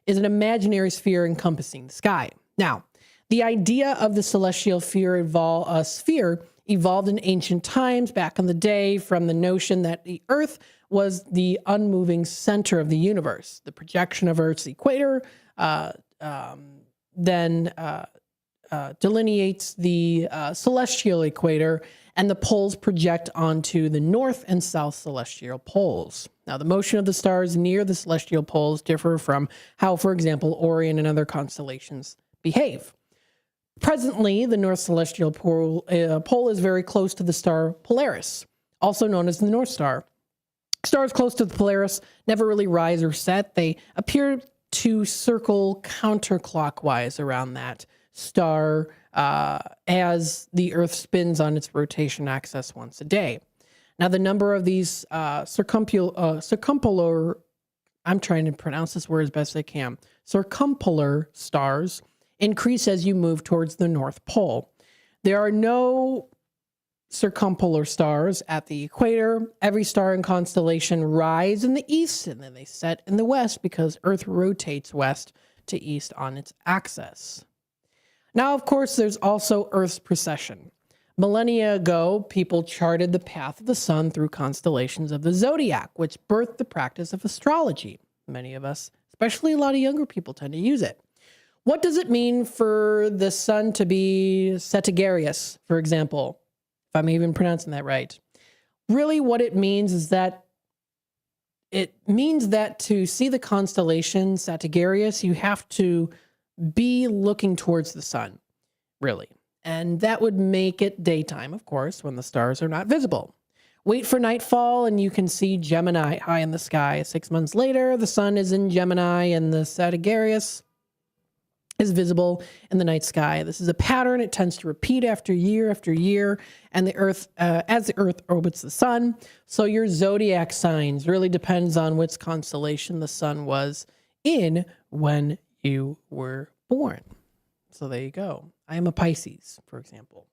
is an imaginary sphere encompassing the sky. Now, the idea of the celestial sphere evolved in ancient times back in the day from the notion that the Earth was the unmoving center of the universe. The projection of Earth's equator then delineates the celestial equator, and the poles project onto the north and south celestial poles. Now, the motion of the stars near the celestial poles differ from how, for example, Orion and other constellations behave. Presently, the north celestial pole is very close to the star Polaris, also known as the North Star. Stars close to the Polaris never really rise or set. They appear to circle counterclockwise around that star as the Earth spins on its rotation axis once a day. Now, the number of these circumpolar, I'm trying to pronounce this word as best I can, circumpolar stars increase as you move towards the North Pole. There are no circumpolar stars at the equator. Every star and constellation rise in the east and then they set in the west because Earth rotates west to east on its axis. Now, of course, there's also Earth's precession. Millennia ago, people charted the path of the sun through constellations of the zodiac, which birthed the practice of astrology. Many of us, especially a lot of younger people, tend to use it. What does it mean for the sun to be Sagittarius, for example? If I'm even pronouncing that right. Really, what it means is that to see the constellation Sagittarius, you have to be looking towards the sun, really. And that would make it daytime, of course, when the stars are not visible. Wait for nightfall and you can see Gemini high in the sky. 6 months later, the sun is in Gemini and the Sagittarius is visible in the night sky. This is a pattern. It tends to repeat after year, and the Earth, as the Earth orbits the sun. So your zodiac signs really depends on which constellation the sun was in when you were born. So there you go. I am a Pisces, for example.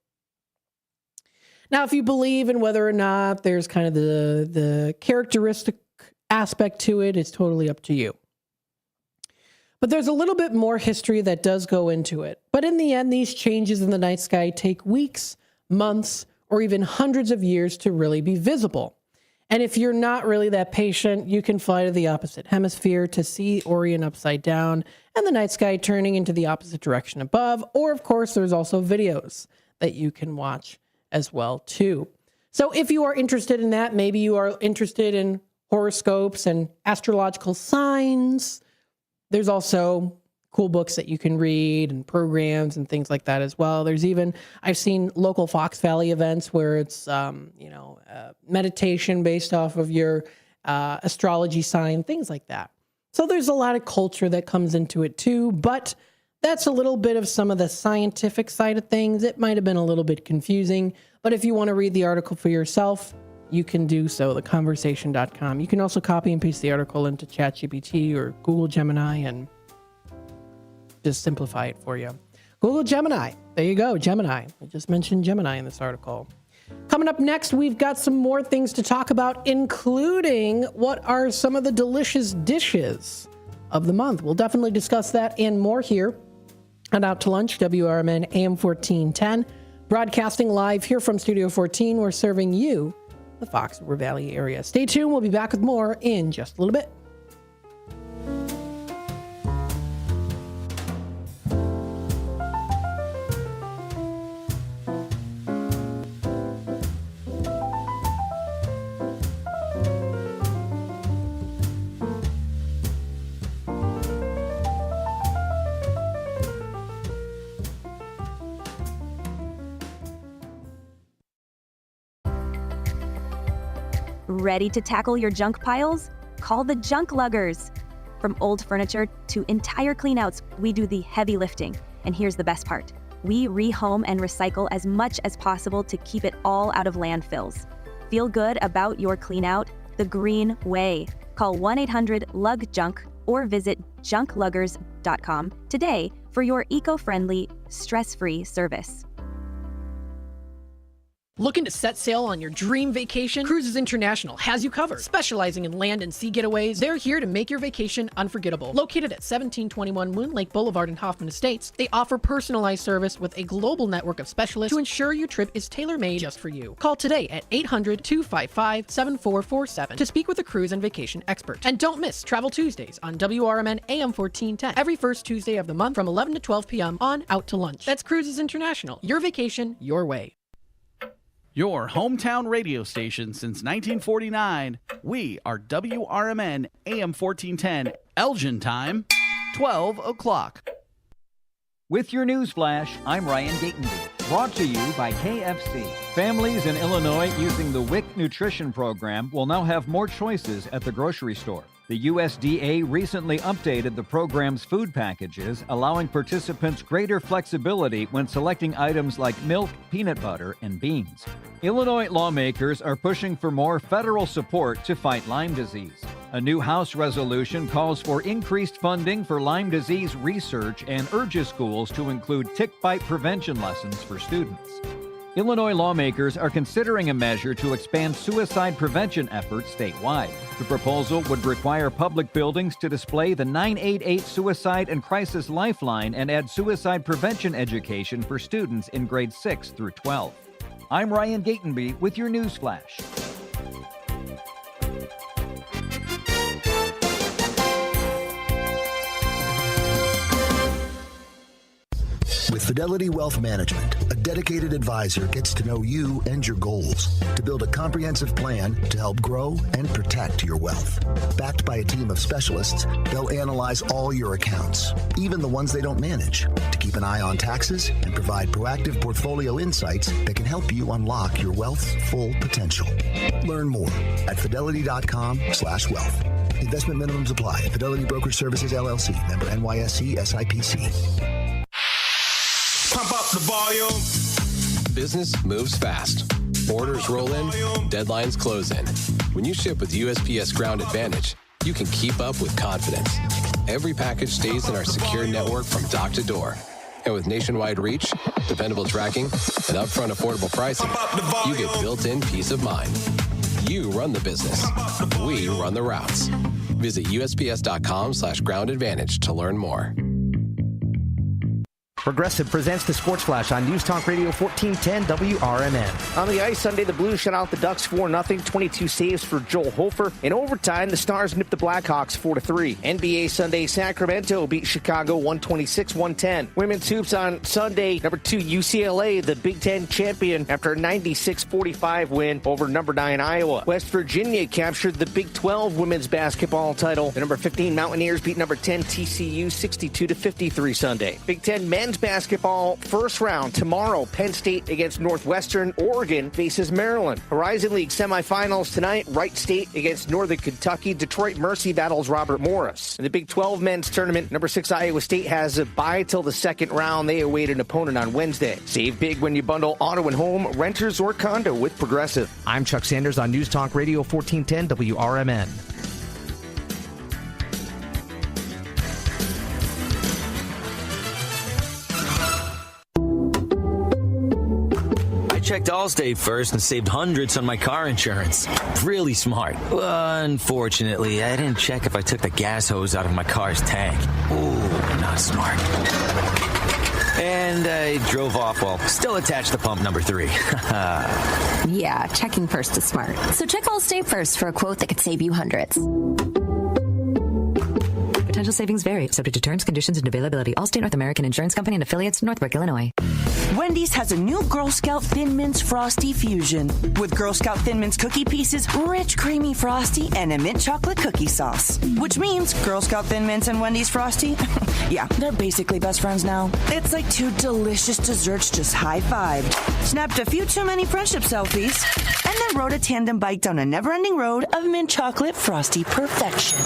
Now, if you believe in whether or not there's kind of the characteristic aspect to it, it's totally up to you. But there's a little bit more history that does go into it. But in the end, these changes in the night sky take weeks, months, or even hundreds of years to really be visible. And if you're not really that patient, you can fly to the opposite hemisphere to see Orion upside down and the night sky turning into the opposite direction above. Or, of course, there's also videos that you can watch as well, too. So if you are interested in that, maybe you are interested in horoscopes and astrological signs, there's also cool books that you can read and programs and things like that as well. There's even, I've seen local Fox Valley events where it's, meditation based off of your astrology sign, things like that. So there's a lot of culture that comes into it too, but that's a little bit of some of the scientific side of things. It might have been a little bit confusing, but if you want to read the article for yourself, you can do so, theconversation.com. You can also copy and paste the article into ChatGPT or Google Gemini and just simplify it for you. Google Gemini. There you go, Gemini. I just mentioned Gemini in this article. Coming up next, we've got some more things to talk about, including what are some of the delicious dishes of the month. We'll definitely discuss that and more here on Out to Lunch, WRMN AM 1410. Broadcasting live here from Studio 14. We're serving you the Fox River Valley area. Stay tuned. We'll be back with more in just a little bit. Ready to tackle your junk piles? Call the Junk Luggers. From old furniture to entire cleanouts, we do the heavy lifting. And here's the best part. We rehome and recycle as much as possible to keep it all out of landfills. Feel good about your cleanout the green way. Call 1-800-LUG-JUNK or visit junkluggers.com today for your eco-friendly, stress-free service. Looking to set sail on your dream vacation? Cruises International has you covered. Specializing in land and sea getaways, they're here to make your vacation unforgettable. Located at 1721 Moon Lake Boulevard in Hoffman Estates, they offer personalized service with a global network of specialists to ensure your trip is tailor-made just for you. Call today at 800-255-7447 to speak with a cruise and vacation expert. And don't miss Travel Tuesdays on WRMN AM 1410 every first Tuesday of the month from 11 to 12 p.m. on Out to Lunch. That's Cruises International. Your vacation, your way. Your hometown radio station since 1949. We are WRMN AM 1410, Elgin time, 12 o'clock. With your news flash, I'm Ryan Gatenby. Brought to you by KFC. Families in Illinois using the WIC nutrition program will now have more choices at the grocery store. The USDA recently updated the program's food packages, allowing participants greater flexibility when selecting items like milk, peanut butter, and beans. Illinois lawmakers are pushing for more federal support to fight Lyme disease. A new House resolution calls for increased funding for Lyme disease research and urges schools to include tick bite prevention lessons for students. Illinois lawmakers are considering a measure to expand suicide prevention efforts statewide. The proposal would require public buildings to display the 988 Suicide and Crisis Lifeline and add suicide prevention education for students in grades 6 through 12. I'm Ryan Gatenby with your news flash. With Fidelity Wealth Management, a dedicated advisor gets to know you and your goals to build a comprehensive plan to help grow and protect your wealth. Backed by a team of specialists, they'll analyze all your accounts, even the ones they don't manage, to keep an eye on taxes and provide proactive portfolio insights that can help you unlock your wealth's full potential. Learn more at fidelity.com/wealth. Investment minimums apply. Fidelity Brokerage Services, LLC. Member NYSE SIPC. Pump up the volume. Business moves fast. Orders roll in, deadlines close in. When you ship with USPS Ground Advantage, you can keep up with confidence. Every package stays in our secure network from dock to door. And with nationwide reach, dependable tracking, and upfront affordable pricing, you get built-in peace of mind. You run the business. We run the routes. Visit USPS.com/Ground Advantage to learn more. Progressive presents the Sports Flash on News Talk Radio 1410 WRMN. On the ice Sunday, the Blues shut out the Ducks 4-0, 22 saves for Joel Hofer. In overtime, the Stars nipped the Blackhawks 4-3. NBA Sunday, Sacramento beat Chicago 126-110. Women's hoops on Sunday, number 2 UCLA, the Big Ten champion, after a 96-45 win over number 9 Iowa. West Virginia captured the Big 12 women's basketball title. The number 15 Mountaineers beat number 10 TCU 62-53 Sunday. Big Ten men's basketball first round tomorrow. Penn State against Northwestern. Oregon faces Maryland. Horizon League semifinals tonight. Wright State against Northern Kentucky. Detroit Mercy battles Robert Morris. In the Big 12 men's tournament, number 6 Iowa State has a bye till the second round. They await an opponent on Wednesday. Save big when you bundle auto and home, renters, or condo with Progressive. I'm Chuck Sanders on News Talk Radio 1410 WRMN. Checked Allstate first and saved hundreds on my car insurance. Really smart. Unfortunately, I didn't check if I took the gas hose out of my car's tank. Ooh, not smart. And I drove off while still attached to pump number 3. Yeah, checking first is smart. So check Allstate first for a quote that could save you hundreds. Potential savings vary, subject to terms, conditions, and availability. Allstate North American Insurance Company and affiliates, Northbrook, Illinois. Wendy's has a new Girl Scout Thin Mints Frosty Fusion with Girl Scout Thin Mints cookie pieces, rich creamy Frosty, and a mint chocolate cookie sauce. Which means Girl Scout Thin Mints and Wendy's Frosty, yeah, they're basically best friends now. It's like two delicious desserts just high-fived, snapped a few too many friendship selfies, and then rode a tandem bike down a never-ending road of mint chocolate Frosty perfection.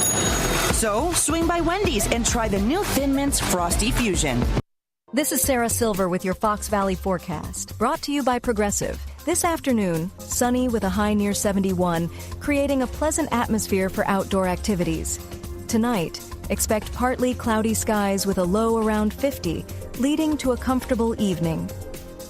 So, swing by Wendy's and try the new Thin Mints Frosty Fusion. This is Sarah Silver with your Fox Valley forecast, brought to you by Progressive. This afternoon, sunny with a high near 71, creating a pleasant atmosphere for outdoor activities. Tonight, expect partly cloudy skies with a low around 50, leading to a comfortable evening.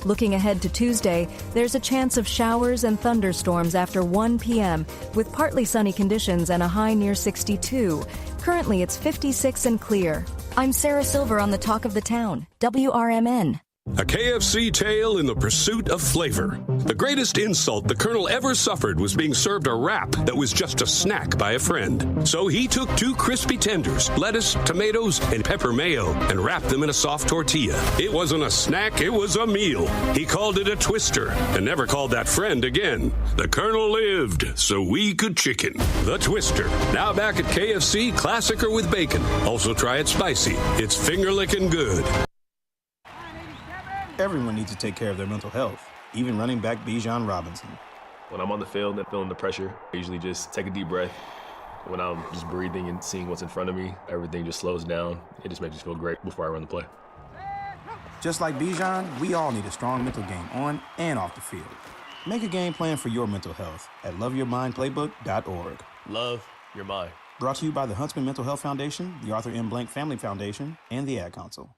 Looking ahead to Tuesday, there's a chance of showers and thunderstorms after 1 p.m. with partly sunny conditions and a high near 62. Currently, it's 56 and clear. I'm Sarah Silver on the Talk of the Town, WRMN. A KFC tale in the pursuit of flavor. The greatest insult the Colonel ever suffered was being served a wrap that was just a snack by a friend. So he took 2 crispy tenders, lettuce, tomatoes, and pepper mayo, and wrapped them in a soft tortilla. It wasn't a snack, it was a meal. He called it a twister, and never called that friend again. The Colonel lived, so we could chicken. The Twister. Now back at KFC, classic or with bacon. Also try it spicy. It's finger-licking good. Everyone needs to take care of their mental health, even running back Bijan Robinson. When I'm on the field and feeling the pressure, I usually just take a deep breath. When I'm just breathing and seeing what's in front of me, everything just slows down. It just makes me feel great before I run the play. Just like Bijan, we all need a strong mental game on and off the field. Make a game plan for your mental health at loveyourmindplaybook.org. Love your mind. Brought to you by the Huntsman Mental Health Foundation, the Arthur M. Blank Family Foundation, and the Ad Council.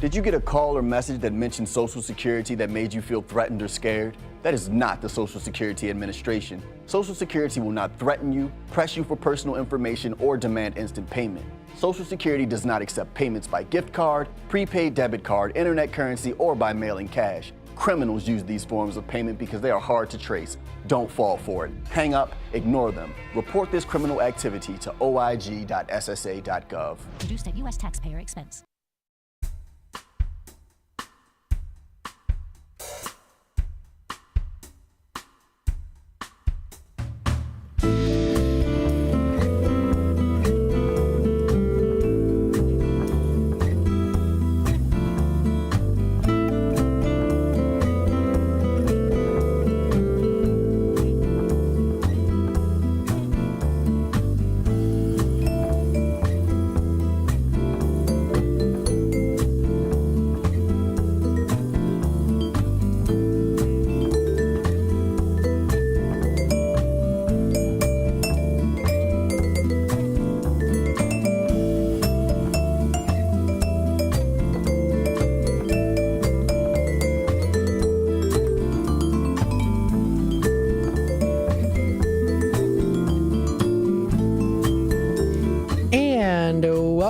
Did you get a call or message that mentioned Social Security that made you feel threatened or scared? That is not the Social Security Administration. Social Security will not threaten you, press you for personal information, or demand instant payment. Social Security does not accept payments by gift card, prepaid debit card, internet currency, or by mailing cash. Criminals use these forms of payment because they are hard to trace. Don't fall for it. Hang up, ignore them. Report this criminal activity to oig.ssa.gov. Produced at U.S. taxpayer expense.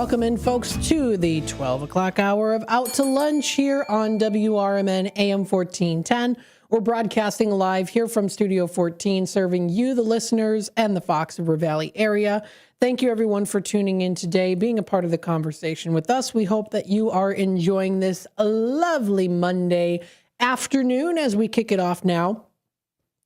Welcome in, folks, to the 12 o'clock hour of Out to Lunch here on WRMN AM 1410. We're broadcasting live here from Studio 14, serving you, the listeners, and the Fox River Valley area. Thank you, everyone, for tuning in today, being a part of the conversation with us. We hope that you are enjoying this lovely Monday afternoon as we kick it off now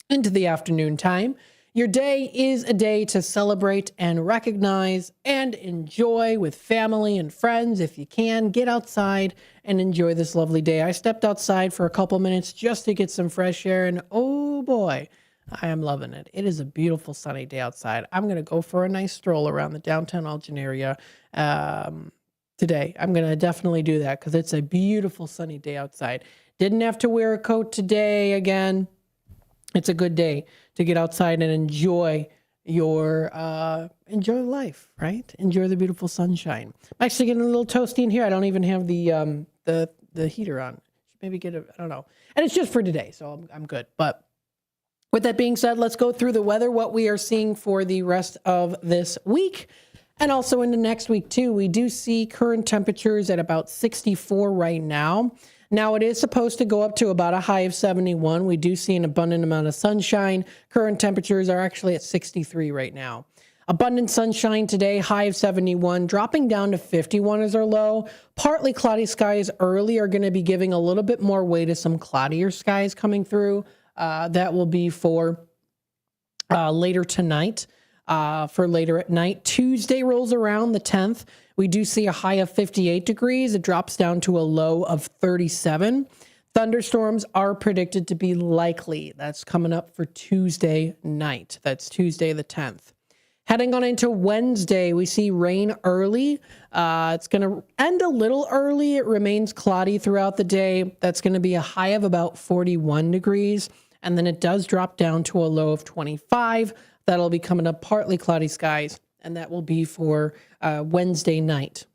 into the afternoon time. Your day is a day to celebrate and recognize and enjoy with family and friends. If you can, get outside and enjoy this lovely day. I stepped outside for a couple minutes just to get some fresh air, and oh boy, I am loving it. It is a beautiful sunny day outside. I'm going to go for a nice stroll around the downtown Elgin area today. I'm going to definitely do that because it's a beautiful sunny day outside. Didn't have to wear a coat today again. It's a good day to get outside and enjoy your enjoy life, right? Enjoy the beautiful sunshine. I'm actually getting a little toasty in here. I don't even have the heater on. Should maybe get I don't know. And it's just for today, so I'm good. But with that being said, let's go through the weather, what we are seeing for the rest of this week. And also into next week, too. We do see current temperatures at about 64 right now. Now, it is supposed to go up to about a high of 71. We do see an abundant amount of sunshine. Current temperatures are actually at 63 right now. Abundant sunshine today, high of 71, dropping down to 51 as our low. Partly cloudy skies early are going to be giving a little bit more way to some cloudier skies coming through. That will be for later tonight, for later at night. Tuesday rolls around, the 10th. We do see a high of 58 degrees. It drops down to a low of 37. Thunderstorms are predicted to be likely. That's coming up for Tuesday night. That's Tuesday the 10th. Heading on into Wednesday, we see rain early. It's going to end a little early. It remains cloudy throughout the day. That's going to be a high of about 41 degrees. And then it does drop down to a low of 25. That'll be coming up partly cloudy skies. And that will be for Wednesday night.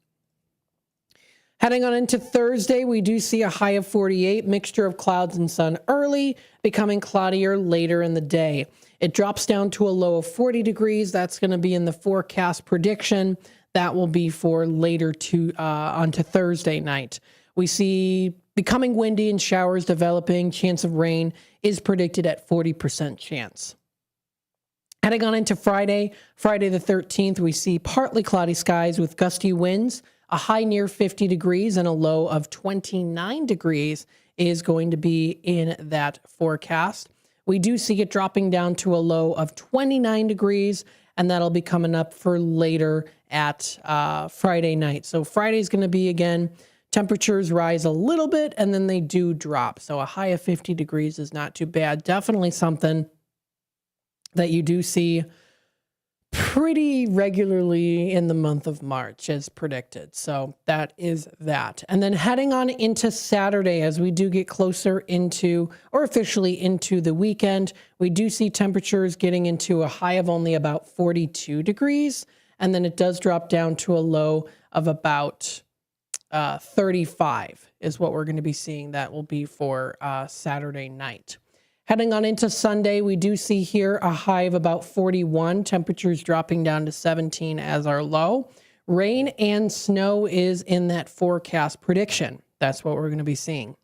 Heading on into Thursday, we do see a high of 48, mixture of clouds and sun early, becoming cloudier later in the day. It drops down to a low of 40 degrees. That's going to be in the forecast prediction. That will be for later onto Thursday night. We see becoming windy and showers developing. Chance of rain is predicted at 40% chance. Heading on into Friday the 13th, we see partly cloudy skies with gusty winds. A high near 50 degrees and a low of 29 degrees is going to be in that forecast. We do see it dropping down to a low of 29 degrees, and that'll be coming up for later at Friday night. So Friday's going to be, again, temperatures rise a little bit, and then they do drop. So a high of 50 degrees is not too bad. Definitely something that you do see pretty regularly in the month of March as predicted. So that is that. And then heading on into Saturday, as we do get closer into, or officially into the weekend, we do see temperatures getting into a high of only about 42 degrees. And then it does drop down to a low of about 35 is what we're going to be seeing. That will be for Saturday night. Heading on into Sunday, we do see here a high of about 41, temperatures dropping down to 17 as our low. Rain and snow is in that forecast prediction. That's what we're going to be seeing.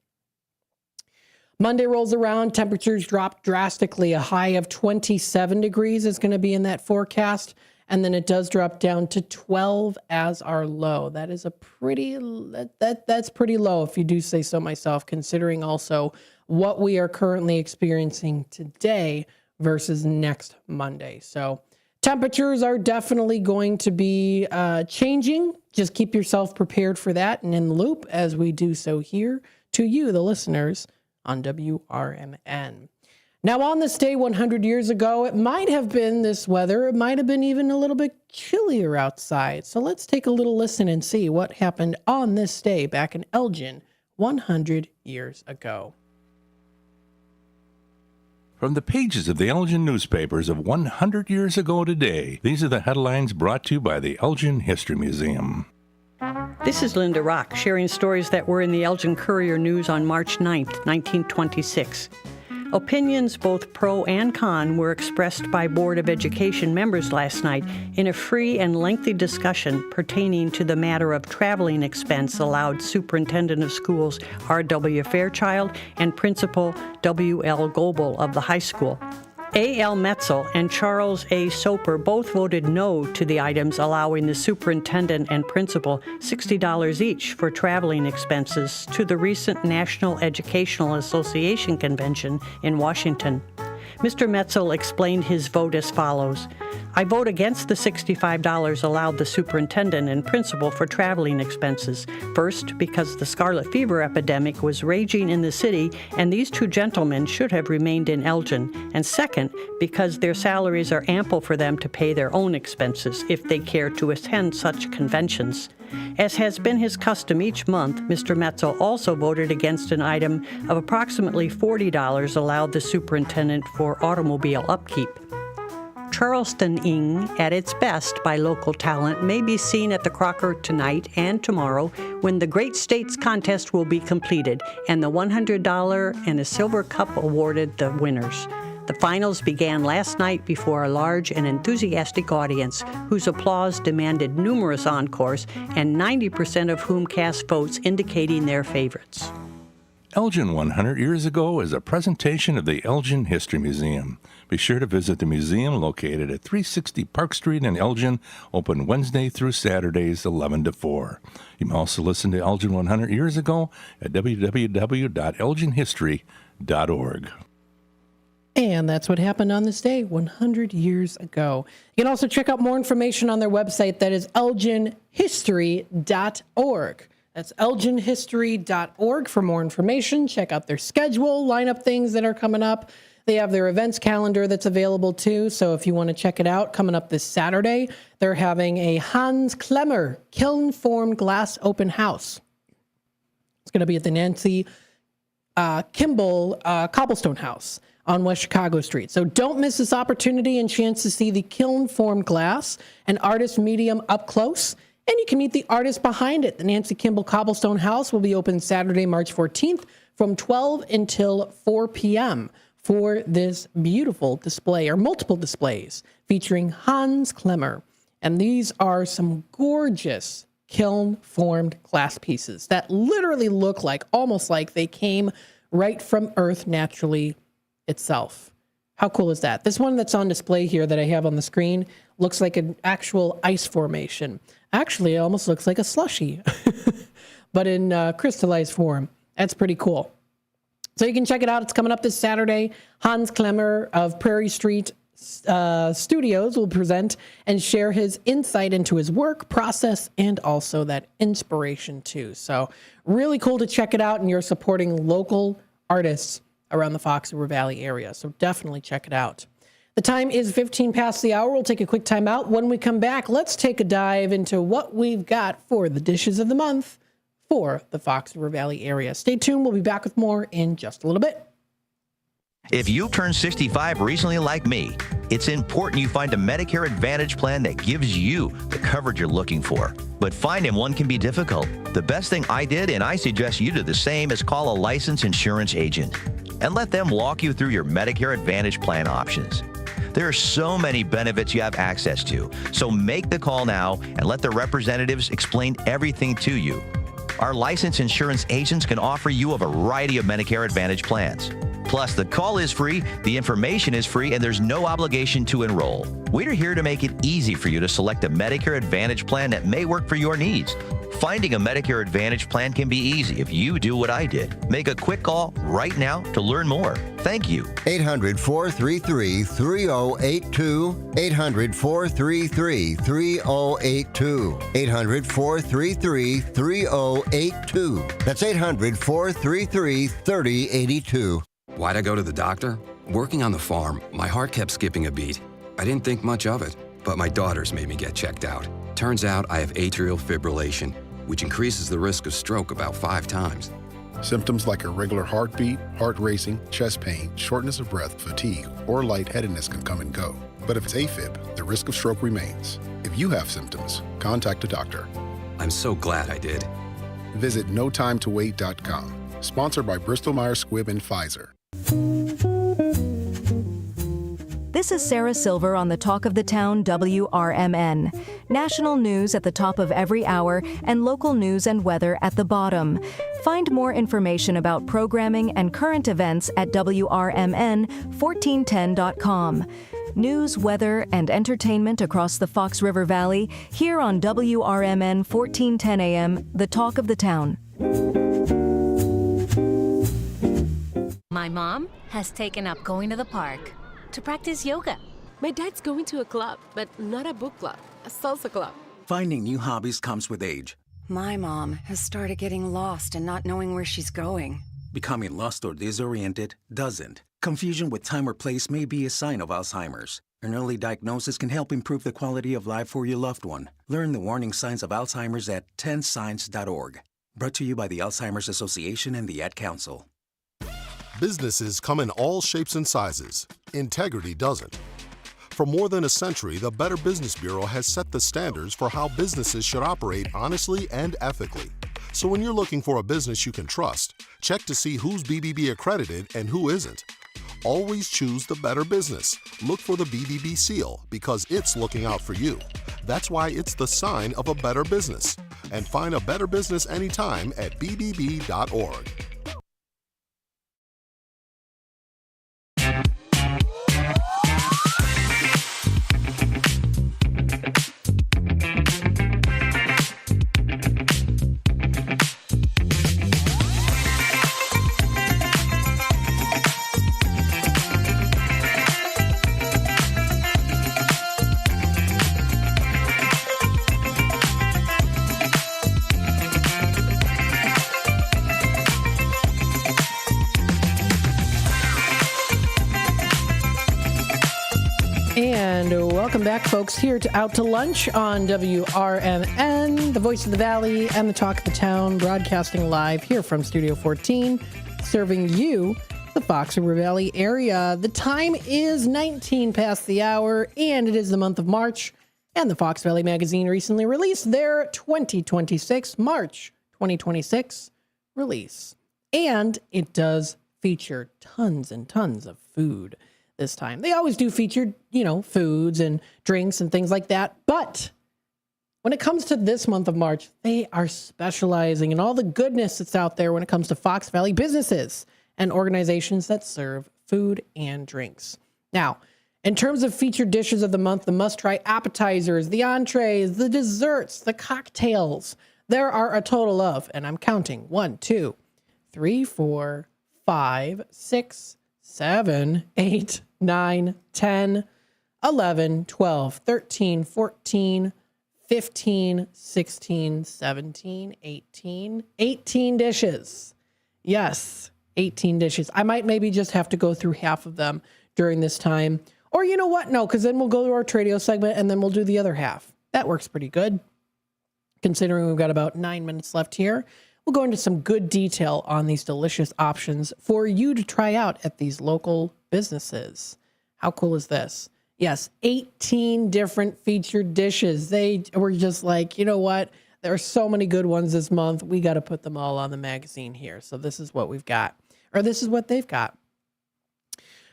Monday rolls around, temperatures drop drastically. A high of 27 degrees is going to be in that forecast, and then it does drop down to 12 as our low. That is a pretty, that's pretty low if you do say so myself, considering also what we are currently experiencing today versus next Monday. So temperatures are definitely going to be changing. Just keep yourself prepared for that and in the loop as we do so here to you, the listeners, on WRMN. Now, on this day 100 years ago, it might have been this weather. It might have been even a little bit chillier outside. So let's take a little listen and see what happened on this day back in Elgin 100 years ago. From the pages of the Elgin newspapers of 100 years ago today, these are the headlines brought to you by the Elgin History Museum. This is Linda Rock, sharing stories that were in the Elgin Courier News on March 9th, 1926. Opinions, both pro and con, were expressed by Board of Education members last night in a free and lengthy discussion pertaining to the matter of traveling expense allowed Superintendent of Schools R.W. Fairchild and Principal W.L. Goebel of the high school. A.L. Metzel and Charles A. Soper both voted no to the items allowing the superintendent and principal $60 each for traveling expenses to the recent National Educational Association convention in Washington. Mr. Metzel explained his vote as follows. I vote against the $65 allowed the superintendent and principal for traveling expenses. First, because the scarlet fever epidemic was raging in the city and these two gentlemen should have remained in Elgin. And second, because their salaries are ample for them to pay their own expenses if they care to attend such conventions. As has been his custom each month, Mr. Metzel also voted against an item of approximately $40 allowed the superintendent for automobile upkeep. Charleston-ing, at its best by local talent, may be seen at the Crocker tonight and tomorrow when the Great States contest will be completed and the $100 and a silver cup awarded the winners. The finals began last night before a large and enthusiastic audience whose applause demanded numerous encores and 90% of whom cast votes indicating their favorites. Elgin 100 years ago is a presentation of the Elgin History Museum. Be sure to visit the museum located at 360 Park Street in Elgin, open Wednesday through Saturdays 11 to 4. You may also listen to Elgin 100 years ago at www.elginhistory.org. And that's what happened on this day 100 years ago. You can also check out more information on their website, that is elginhistory.org. That's elginhistory.org for more information. Check out their schedule, line up things that are coming up. They have their events calendar that's available too, so if you want to check it out, coming up this Saturday, they're having a Hans Klemmer kiln-formed glass open house. It's going to be at the Nancy Kimball Cobblestone House on West Chicago Street. So don't miss this opportunity and chance to see the kiln-formed glass, an artist medium up close And you can meet the artist behind it. The Nancy Kimball Cobblestone House will be open Saturday, March 14th from 12 until 4 p.m. for this beautiful display, or multiple displays, featuring Hans Klemmer. And these are some gorgeous kiln-formed glass pieces that literally look like, almost like they came right from Earth naturally itself. How cool is that? This one that's on display here that I have on the screen looks like an actual ice formation. Actually, it almost looks like a slushie, but in crystallized form. That's pretty cool. So you can check it out. It's coming up this Saturday. Hans Klemmer of Prairie Street Studios will present and share his insight into his work process and also that inspiration too. So really cool to check it out, and you're supporting local artists around the Fox River Valley area. So definitely check it out. The time is 15 past the hour. We'll take a quick time out. When we come back, let's take a dive into what we've got for the dishes of the month for the Fox River Valley area. Stay tuned. We'll be back with more in just a little bit. If you turned 65 recently like me, it's important you find a Medicare Advantage plan that gives you the coverage you're looking for. But finding one can be difficult. The best thing I did, and I suggest you do the same, is call a licensed insurance agent and let them walk you through your Medicare Advantage plan options. There are so many benefits you have access to, so make the call now and let the representatives explain everything to you. Our licensed insurance agents can offer you a variety of Medicare Advantage plans. Plus, the call is free, the information is free, and there's no obligation to enroll. We're here to make it easy for you to select a Medicare Advantage plan that may work for your needs. Finding a Medicare Advantage plan can be easy if you do what I did. Make a quick call right now to learn more. Thank you. 800-433-3082. 800-433-3082. 800-433-3082. That's 800-433-3082. Why'd I go to the doctor? Working on the farm, my heart kept skipping a beat. I didn't think much of it, but my daughters made me get checked out. Turns out I have atrial fibrillation, which increases the risk of stroke about 5 times. Symptoms like irregular heartbeat, heart racing, chest pain, shortness of breath, fatigue, or lightheadedness can come and go. But if it's AFib, the risk of stroke remains. If you have symptoms, contact a doctor. I'm so glad I did. Visit notimetowait.com. Sponsored by Bristol-Myers Squibb and Pfizer. This is Sarah Silver on the Talk of the Town WRMN. National news at the top of every hour and local news and weather at the bottom. Find more information about programming and current events at WRMN1410.com. News, weather, and entertainment across the Fox River Valley here on WRMN 1410 AM, the Talk of the Town. My mom has taken up going to the park to practice yoga. My dad's going to a club, but not a book club, a salsa club. Finding new hobbies comes with age. My mom has started getting lost and not knowing where she's going. Becoming lost or disoriented doesn't. Confusion with time or place may be a sign of Alzheimer's. An early diagnosis can help improve the quality of life for your loved one. Learn the warning signs of Alzheimer's at 10signs.org. Brought to you by the Alzheimer's Association and the Ad Council. Businesses come in all shapes and sizes. Integrity doesn't. For more than a century, the Better Business Bureau has set the standards for how businesses should operate honestly and ethically. So when you're looking for a business you can trust, check to see who's BBB accredited and who isn't. Always choose the Better Business. Look for the BBB seal because it's looking out for you. That's why it's the sign of a better business. And find a better business anytime at bbb.org. And welcome back, folks, here to Out to Lunch on WRMN, the voice of the valley and the talk of the town, broadcasting live here from Studio 14, serving you, the Fox River Valley area. The time is 19 past the hour, and it is the month of March, And the Fox Valley magazine recently released their 2026, March 2026 release. And it does feature tons and tons of food this time. They always do feature, foods and drinks and things like that. But when it comes to this month of March, they are specializing in all the goodness that's out there when it comes to Fox Valley businesses and organizations that serve food and drinks. Now, in terms of featured dishes of the month, the must-try appetizers, the entrees, the desserts, the cocktails, there are a total of, and I'm counting, 1, 2, 3, 4, 5, 6, 7, 8, 9, 10, 11, 12, 13, 14, 15, 16, 17, 18 dishes. Yes, 18 dishes. I might maybe just have to go through half of them during this time. Or you know what? No, because then we'll go to our Tradio segment and then we'll do the other half. That works pretty good. Considering we've got about 9 minutes left here, we'll go into some good detail on these delicious options for you to try out at these local businesses. How cool is this? Yes, 18 different featured dishes. They were just like, you know what? There are so many good ones this month. We got to put them all on the magazine here. So this is what we've got, or this is what they've got.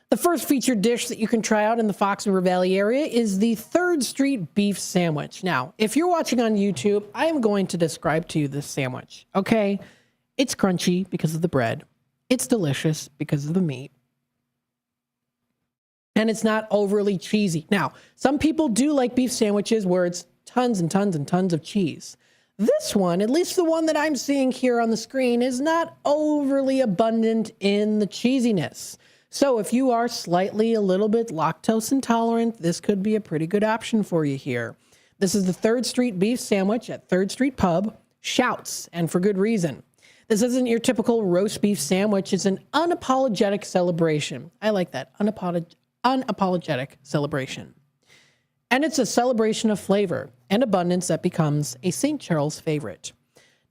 The first featured dish that you can try out in the Fox River Valley area is the 3rd Street Beef Sandwich. Now, if you're watching on YouTube, I am going to describe to you this sandwich, okay? It's crunchy because of the bread. It's delicious because of the meat. And it's not overly cheesy. Now, some people do like beef sandwiches where it's tons and tons and tons of cheese. This one, at least the one that I'm seeing here on the screen, is not overly abundant in the cheesiness. So if you are slightly a little bit lactose intolerant, this could be a pretty good option for you here. This is the 3rd Street Beef Sandwich at 3rd Street Pub. Shouts, and for good reason. This isn't your typical roast beef sandwich. It's an unapologetic celebration. I like that, unapologetic celebration. And it's a celebration of flavor and abundance that becomes a St. Charles favorite.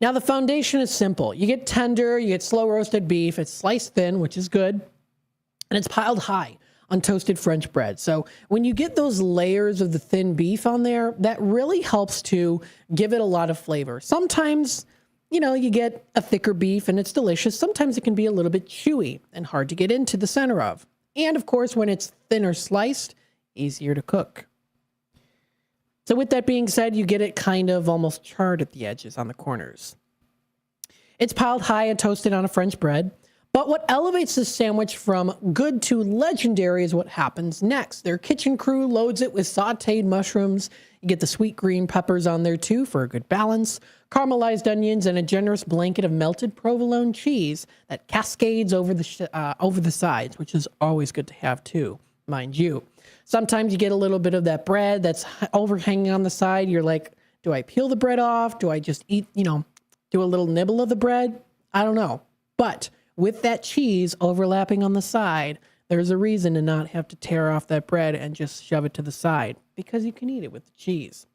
Now, the foundation is simple. You get tender, you get slow roasted beef. It's sliced thin, which is good. And it's piled high on toasted French bread. So when you get those layers of the thin beef on there, that really helps to give it a lot of flavor. Sometimes, you get a thicker beef and it's delicious. Sometimes it can be a little bit chewy and hard to get into the center of. And of course, when it's thinner sliced, easier to cook. So with that being said, you get it kind of almost charred at the edges on the corners. It's piled high and toasted on a French bread. But what elevates this sandwich from good to legendary is what happens next. Their kitchen crew loads it with sauteed mushrooms. You get the sweet green peppers on there too for a good balance, caramelized onions, and a generous blanket of melted provolone cheese that cascades over the sides, which is always good to have too, mind you. Sometimes you get a little bit of that bread that's overhanging on the side. You're like, do I peel the bread off? Do I just eat, do a little nibble of the bread? I don't know. But with that cheese overlapping on the side, there's a reason to not have to tear off that bread and just shove it to the side, because you can eat it with the cheese.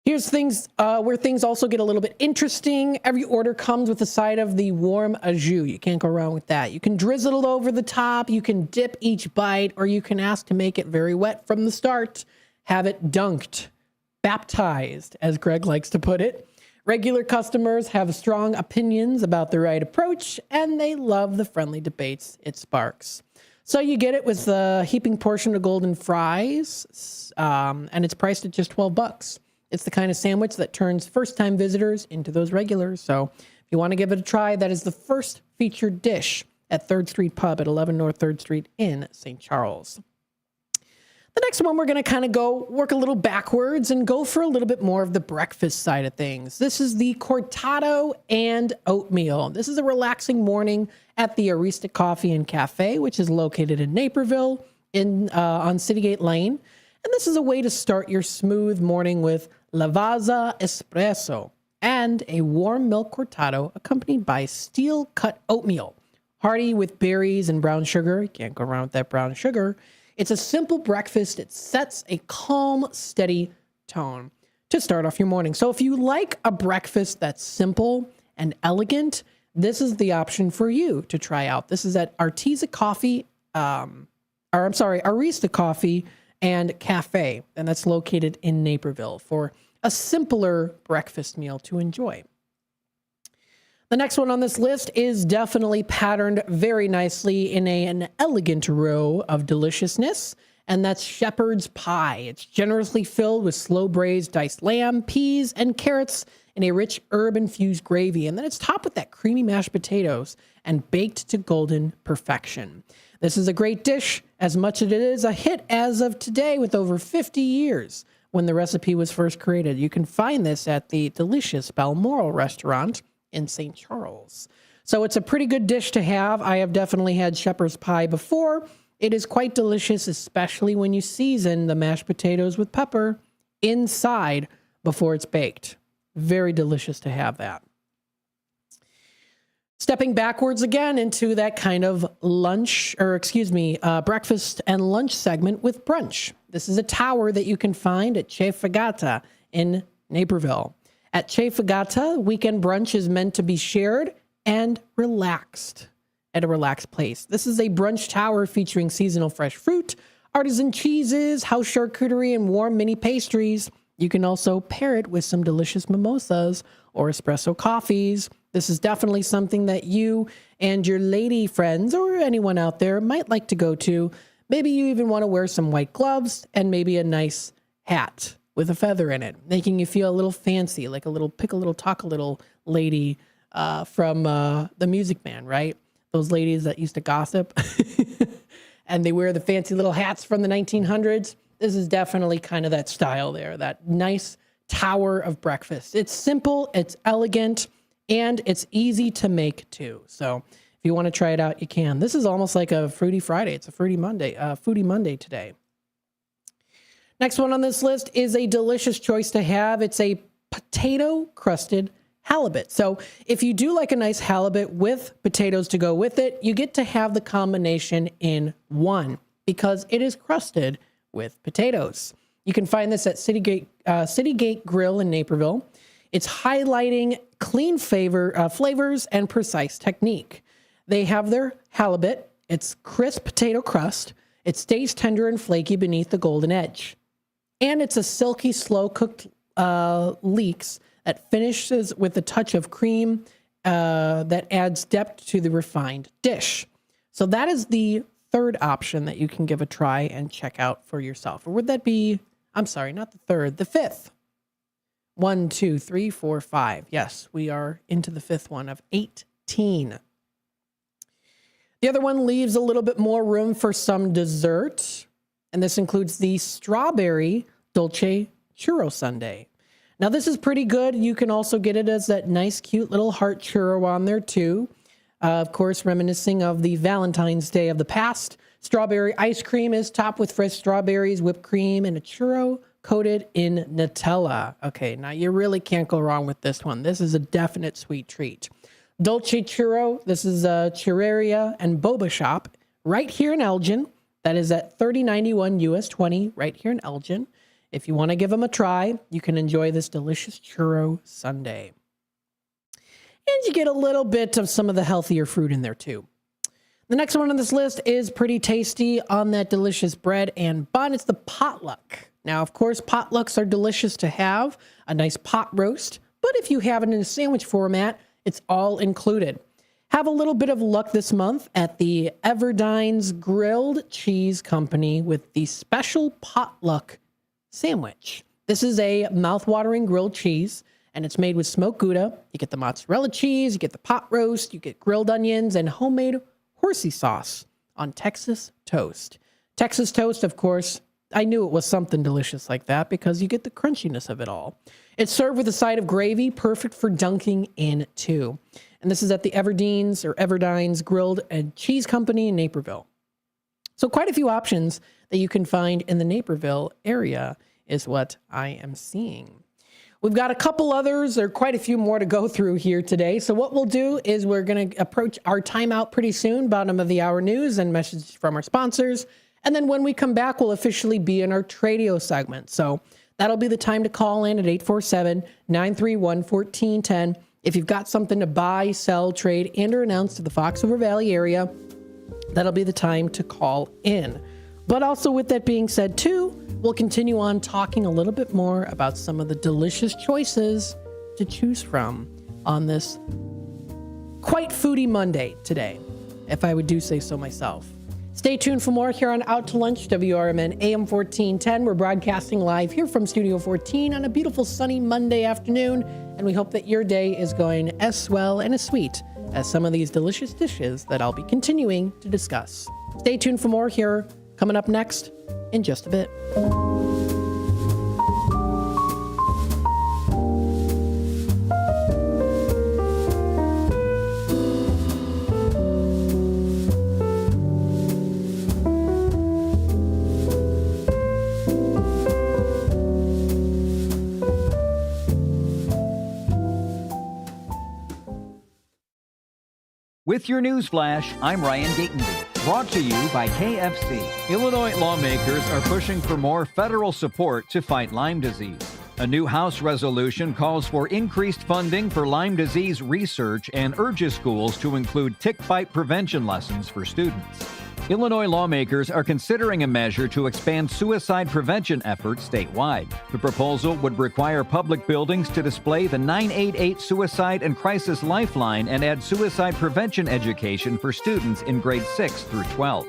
Here's things where things also get a little bit interesting. Every order comes with a side of the warm au jus. You can't go wrong with that. You can drizzle it over the top, you can dip each bite, or you can ask to make it very wet from the start. Have it dunked, baptized, as Greg likes to put it. Regular customers have strong opinions about the right approach, and they love the friendly debates it sparks. So you get it with a heaping portion of golden fries, and it's priced at just $12. It's the kind of sandwich that turns first-time visitors into those regulars. So if you want to give it a try, that is the first featured dish at 3rd Street Pub at 11 North 3rd Street in St. Charles. The next one, we're going to kind of go work a little backwards and go for a little bit more of the breakfast side of things. This is the cortado and oatmeal. This is a relaxing morning at the Arista Coffee and Cafe, which is located in Naperville on Citygate Lane. And this is a way to start your smooth morning with Lavazza Espresso and a warm milk cortado accompanied by steel-cut oatmeal. Hearty with berries and brown sugar. You can't go wrong with that brown sugar. It's a simple breakfast. It sets a calm, steady tone to start off your morning. So if you like a breakfast that's simple and elegant, this is the option for you to try out. This is at Arista Coffee and Cafe, and that's located in Naperville for a simpler breakfast meal to enjoy. The next one on this list is definitely patterned very nicely in an elegant row of deliciousness, and that's shepherd's pie. It's generously filled with slow braised diced lamb, peas, and carrots in a rich herb-infused gravy, and then it's topped with that creamy mashed potatoes and baked to golden perfection. This is a great dish, as much as it is a hit as of today with over 50 years when the recipe was first created. You can find this at the delicious Balmoral restaurant in St. Charles. So it's a pretty good dish to have. I have definitely had shepherd's pie before. It is quite delicious, especially when you season the mashed potatoes with pepper inside before it's baked. Very delicious to have that. Stepping backwards again into that kind of breakfast and lunch segment with brunch. This is a tower that you can find at Che Fagata in Naperville. At Che Fagata, weekend brunch is meant to be shared and relaxed at a relaxed place. This is a brunch tower featuring seasonal fresh fruit, artisan cheeses, house charcuterie, and warm mini pastries. You can also pair it with some delicious mimosas or espresso coffees. This is definitely something that you and your lady friends or anyone out there might like to go to. Maybe you even want to wear some white gloves and maybe a nice hat with a feather in it, making you feel a little fancy, like a little pick a little, talk a little lady from The Music Man, right? Those ladies that used to gossip and they wear the fancy little hats from the 1900s. This is definitely kind of that style there, that nice tower of breakfast. It's simple, it's elegant, and it's easy to make too. So if you want to try it out, you can. This is almost like a Fruity Friday. It's a Fruity Monday today. Next one on this list is a delicious choice to have. It's a potato-crusted halibut. So if you do like a nice halibut with potatoes to go with it, you get to have the combination in one because it is crusted with potatoes. You can find this at Citygate Grill in Naperville. It's highlighting clean flavors and precise technique. They have their halibut. It's crisp potato crust. It stays tender and flaky beneath the golden edge. And it's a silky, slow-cooked leeks that finishes with a touch of cream that adds depth to the refined dish. So that is the third option that you can give a try and check out for yourself. Or would that be, I'm sorry, not the third, the fifth. 1, 2, 3, 4, 5. Yes, we are into the fifth one of 18. The other one leaves a little bit more room for some dessert, and this includes the strawberry dolce churro sundae. Now, this is pretty good. You can also get it as that nice, cute little heart churro on there, too. Of course, reminiscing of the Valentine's Day of the past. Strawberry ice cream is topped with fresh strawberries, whipped cream, and a churro coated in Nutella. Okay, now you really can't go wrong with this one. This is a definite sweet treat. Dolce Churro, this is a churreria and boba shop right here in Elgin. That is at 3091 US 20 right here in Elgin. If you want to give them a try, you can enjoy this delicious churro sundae. And you get a little bit of some of the healthier fruit in there too. The next one on this list is pretty tasty on that delicious bread and bun. It's the potluck. Now, of course, potlucks are delicious to have, a nice pot roast, but if you have it in a sandwich format, it's all included. Have a little bit of luck this month at the Everdine's Grilled Cheese Company with the special potluck sandwich. This is a mouth-watering grilled cheese, and it's made with smoked Gouda. You get the mozzarella cheese, you get the pot roast, you get grilled onions, and homemade horsey sauce on Texas toast. Texas toast, of course, I knew it was something delicious like that because you get the crunchiness of it all. It's served with a side of gravy, perfect for dunking in too. And this is at the Everdine's Grilled and Cheese Company in Naperville. So quite a few options that you can find in the Naperville area is what I am seeing. We've got a couple others. There are quite a few more to go through here today. So what we'll do is we're going to approach our timeout pretty soon, bottom of the hour news and messages from our sponsors. And then when we come back, we'll officially be in our Tradio segment. So that'll be the time to call in at 847-931-1410. If you've got something to buy, sell, trade, and or announce to the Fox River Valley area, that'll be the time to call in. But also with that being said too, we'll continue on talking a little bit more about some of the delicious choices to choose from on this quite foodie Monday today, if I would do say so myself. Stay tuned for more here on Out to Lunch, WRMN AM 1410. We're broadcasting live here from Studio 14 on a beautiful sunny Monday afternoon, and we hope that your day is going as swell and as sweet as some of these delicious dishes that I'll be continuing to discuss. Stay tuned for more here, coming up next in just a bit. With your news flash, I'm Ryan Gatenby. Brought to you by KFC. Illinois lawmakers are pushing for more federal support to fight Lyme disease. A new House resolution calls for increased funding for Lyme disease research and urges schools to include tick bite prevention lessons for students. Illinois lawmakers are considering a measure to expand suicide prevention efforts statewide. The proposal would require public buildings to display the 988 Suicide and Crisis Lifeline and add suicide prevention education for students in grades 6 through 12.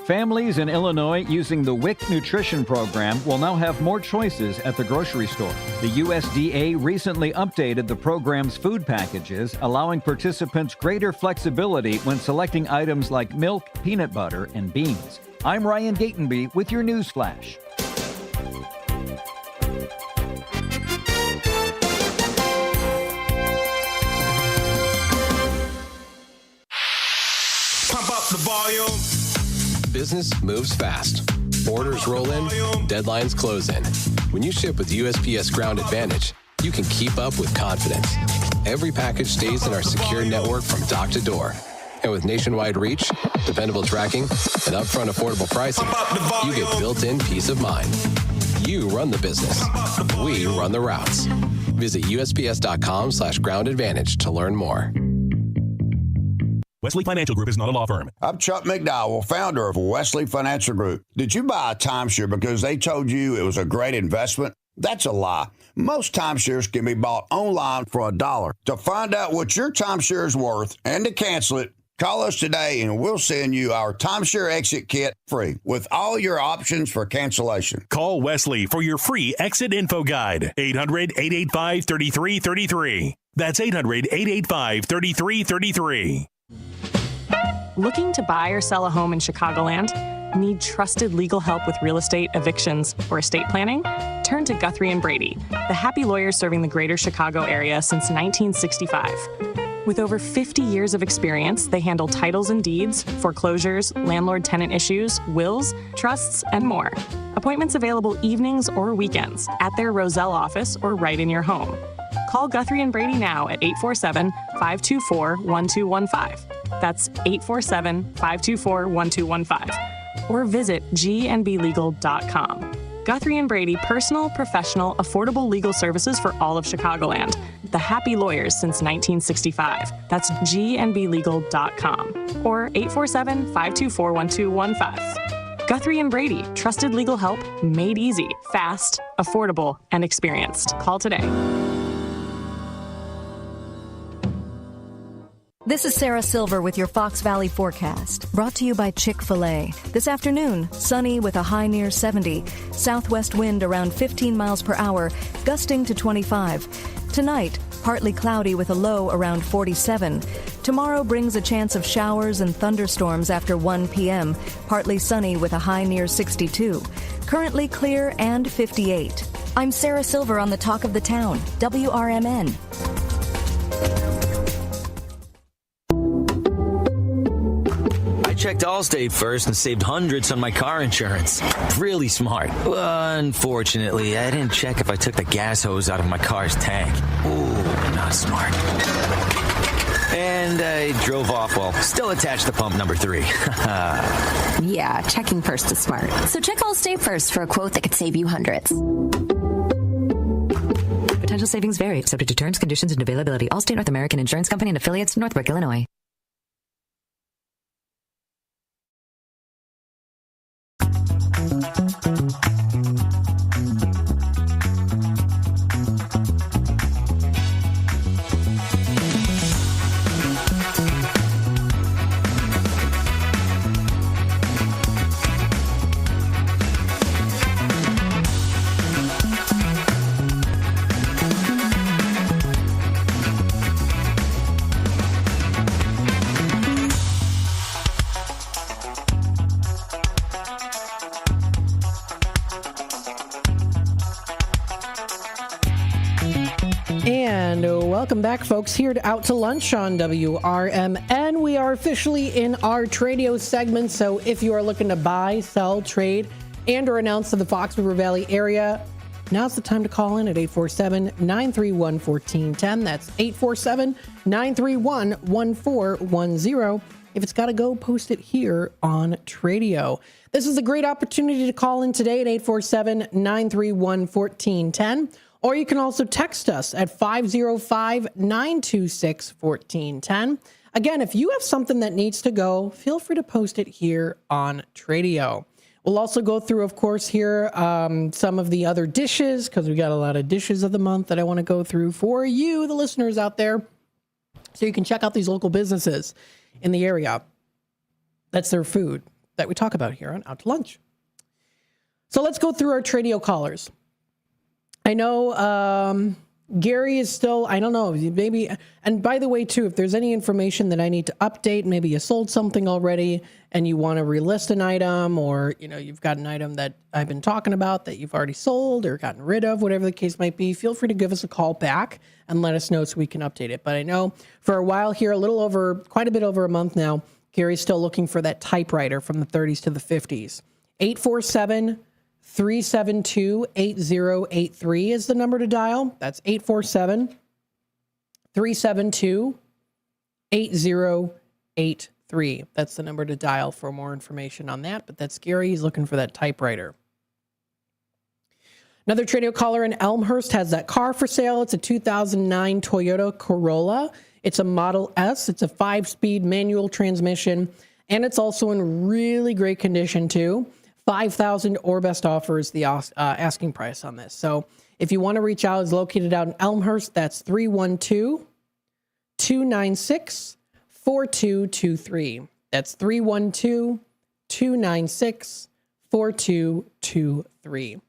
Families in Illinois using the WIC nutrition program will now have more choices at the grocery store. The USDA recently updated the program's food packages, allowing participants greater flexibility when selecting items like milk, peanut butter, and beans. I'm Ryan Gatenby with your news flash. Pump up the volume. Business moves fast. Orders roll in, deadlines close in. When you ship with USPS Ground Advantage, you can keep up with confidence. Every package stays in our secure network from dock to door. And with nationwide reach, dependable tracking, and upfront affordable pricing, you get built-in peace of mind. You run the business. We run the routes. Visit USPS.com/Ground Advantage to learn more. Wesley Financial Group is not a law firm. I'm Chuck McDowell, founder of Wesley Financial Group. Did you buy a timeshare because they told you it was a great investment? That's a lie. Most timeshares can be bought online for $1. To find out what your timeshare is worth and to cancel it, call us today and we'll send you our timeshare exit kit free with all your options for cancellation. Call Wesley for your free exit info guide. 800-885-3333. That's 800-885-3333. Looking to buy or sell a home in Chicagoland? Need trusted legal help with real estate, evictions, or estate planning? Turn to Guthrie & Brady, the happy lawyers serving the greater Chicago area since 1965. With over 50 years of experience, they handle titles and deeds, foreclosures, landlord-tenant issues, wills, trusts, and more. Appointments available evenings or weekends at their Roselle office or right in your home. Call Guthrie & Brady now at 847-524-1215. That's 847-524-1215. Or visit gnblegal.com. Guthrie & Brady, personal, professional, affordable legal services for all of Chicagoland. The happy lawyers since 1965. That's gnblegal.com. Or 847-524-1215. Guthrie & Brady, trusted legal help made easy, fast, affordable, and experienced. Call today. This is Sarah Silver with your Fox Valley forecast, brought to you by Chick-fil-A. This afternoon, sunny with a high near 70, southwest wind around 15 miles per hour, gusting to 25. Tonight, partly cloudy with a low around 47. Tomorrow brings a chance of showers and thunderstorms after 1 p.m., partly sunny with a high near 62. Currently clear and 58. I'm Sarah Silver on the Talk of the Town, WRMN. Checked Allstate first and saved hundreds on my car insurance. Really smart. Unfortunately, I didn't check if I took the gas hose out of my car's tank. Ooh, not smart. And I drove off while still attached to pump number 3. Yeah, checking first is smart. So check Allstate first for a quote that could save you hundreds. Potential savings vary, subject to terms, conditions, and availability. Allstate North American Insurance Company and affiliates, Northbrook, Illinois. And welcome back, folks, here to Out to Lunch on WRMN. We are officially in our Tradio segment, so if you are looking to buy, sell, trade, and or announce to the Fox River Valley area, now's the time to call in at 847-931-1410. That's 847-931-1410. If it's got to go, post it here on Tradio. This is a great opportunity to call in today at 847-931-1410. Or you can also text us at 505-926-1410. Again, if you have something that needs to go, feel free to post it here on Tradio. We'll also go through, of course, here some of the other dishes, because we got a lot of dishes of the month that I want to go through for you, the listeners out there, so you can check out these local businesses in the area. That's their food that we talk about here on Out to Lunch. So let's go through our Tradio callers. I know Gary is still, I don't know, maybe, and by the way, too, if there's any information that I need to update, maybe you sold something already and you want to relist an item, or, you know, you've got an item that I've been talking about that you've already sold or gotten rid of, whatever the case might be, feel free to give us a call back and let us know so we can update it. But I know for a while here, quite a bit over a month now, Gary's still looking for that typewriter from the 30s to the 50s. 847-372-8083 is the number to dial. That's 847-372-8083. That's the number to dial for more information on that. But that's Gary. He's looking for that typewriter. Another Tradio caller in Elmhurst has that car for sale. It's a 2009 Toyota Corolla. It's a Model S. It's a 5-speed manual transmission. And it's also in really great condition, too. $5,000 or best offer is the asking price on this. So if you want to reach out, it's located out in Elmhurst. That's 312-296-4223. That's 312-296-4223.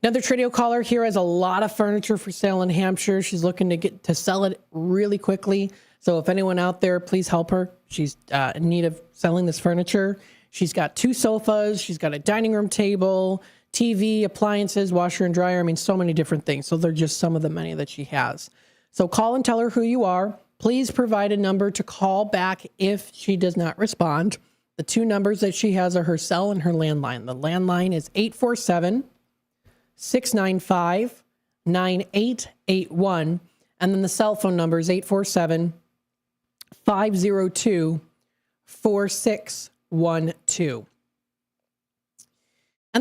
Another Tradio caller here has a lot of furniture for sale in Hampshire. She's looking to sell it really quickly. So if anyone out there, please help her. She's in need of selling this furniture. She's got 2 sofas. She's got a dining room table, TV, appliances, washer and dryer. I mean, so many different things. So they're just some of the many that she has. So call and tell her who you are. Please provide a number to call back if she does not respond. The 2 numbers that she has are her cell and her landline. The landline is 847-695-9881. And then the cell phone number is 847-502-4612. And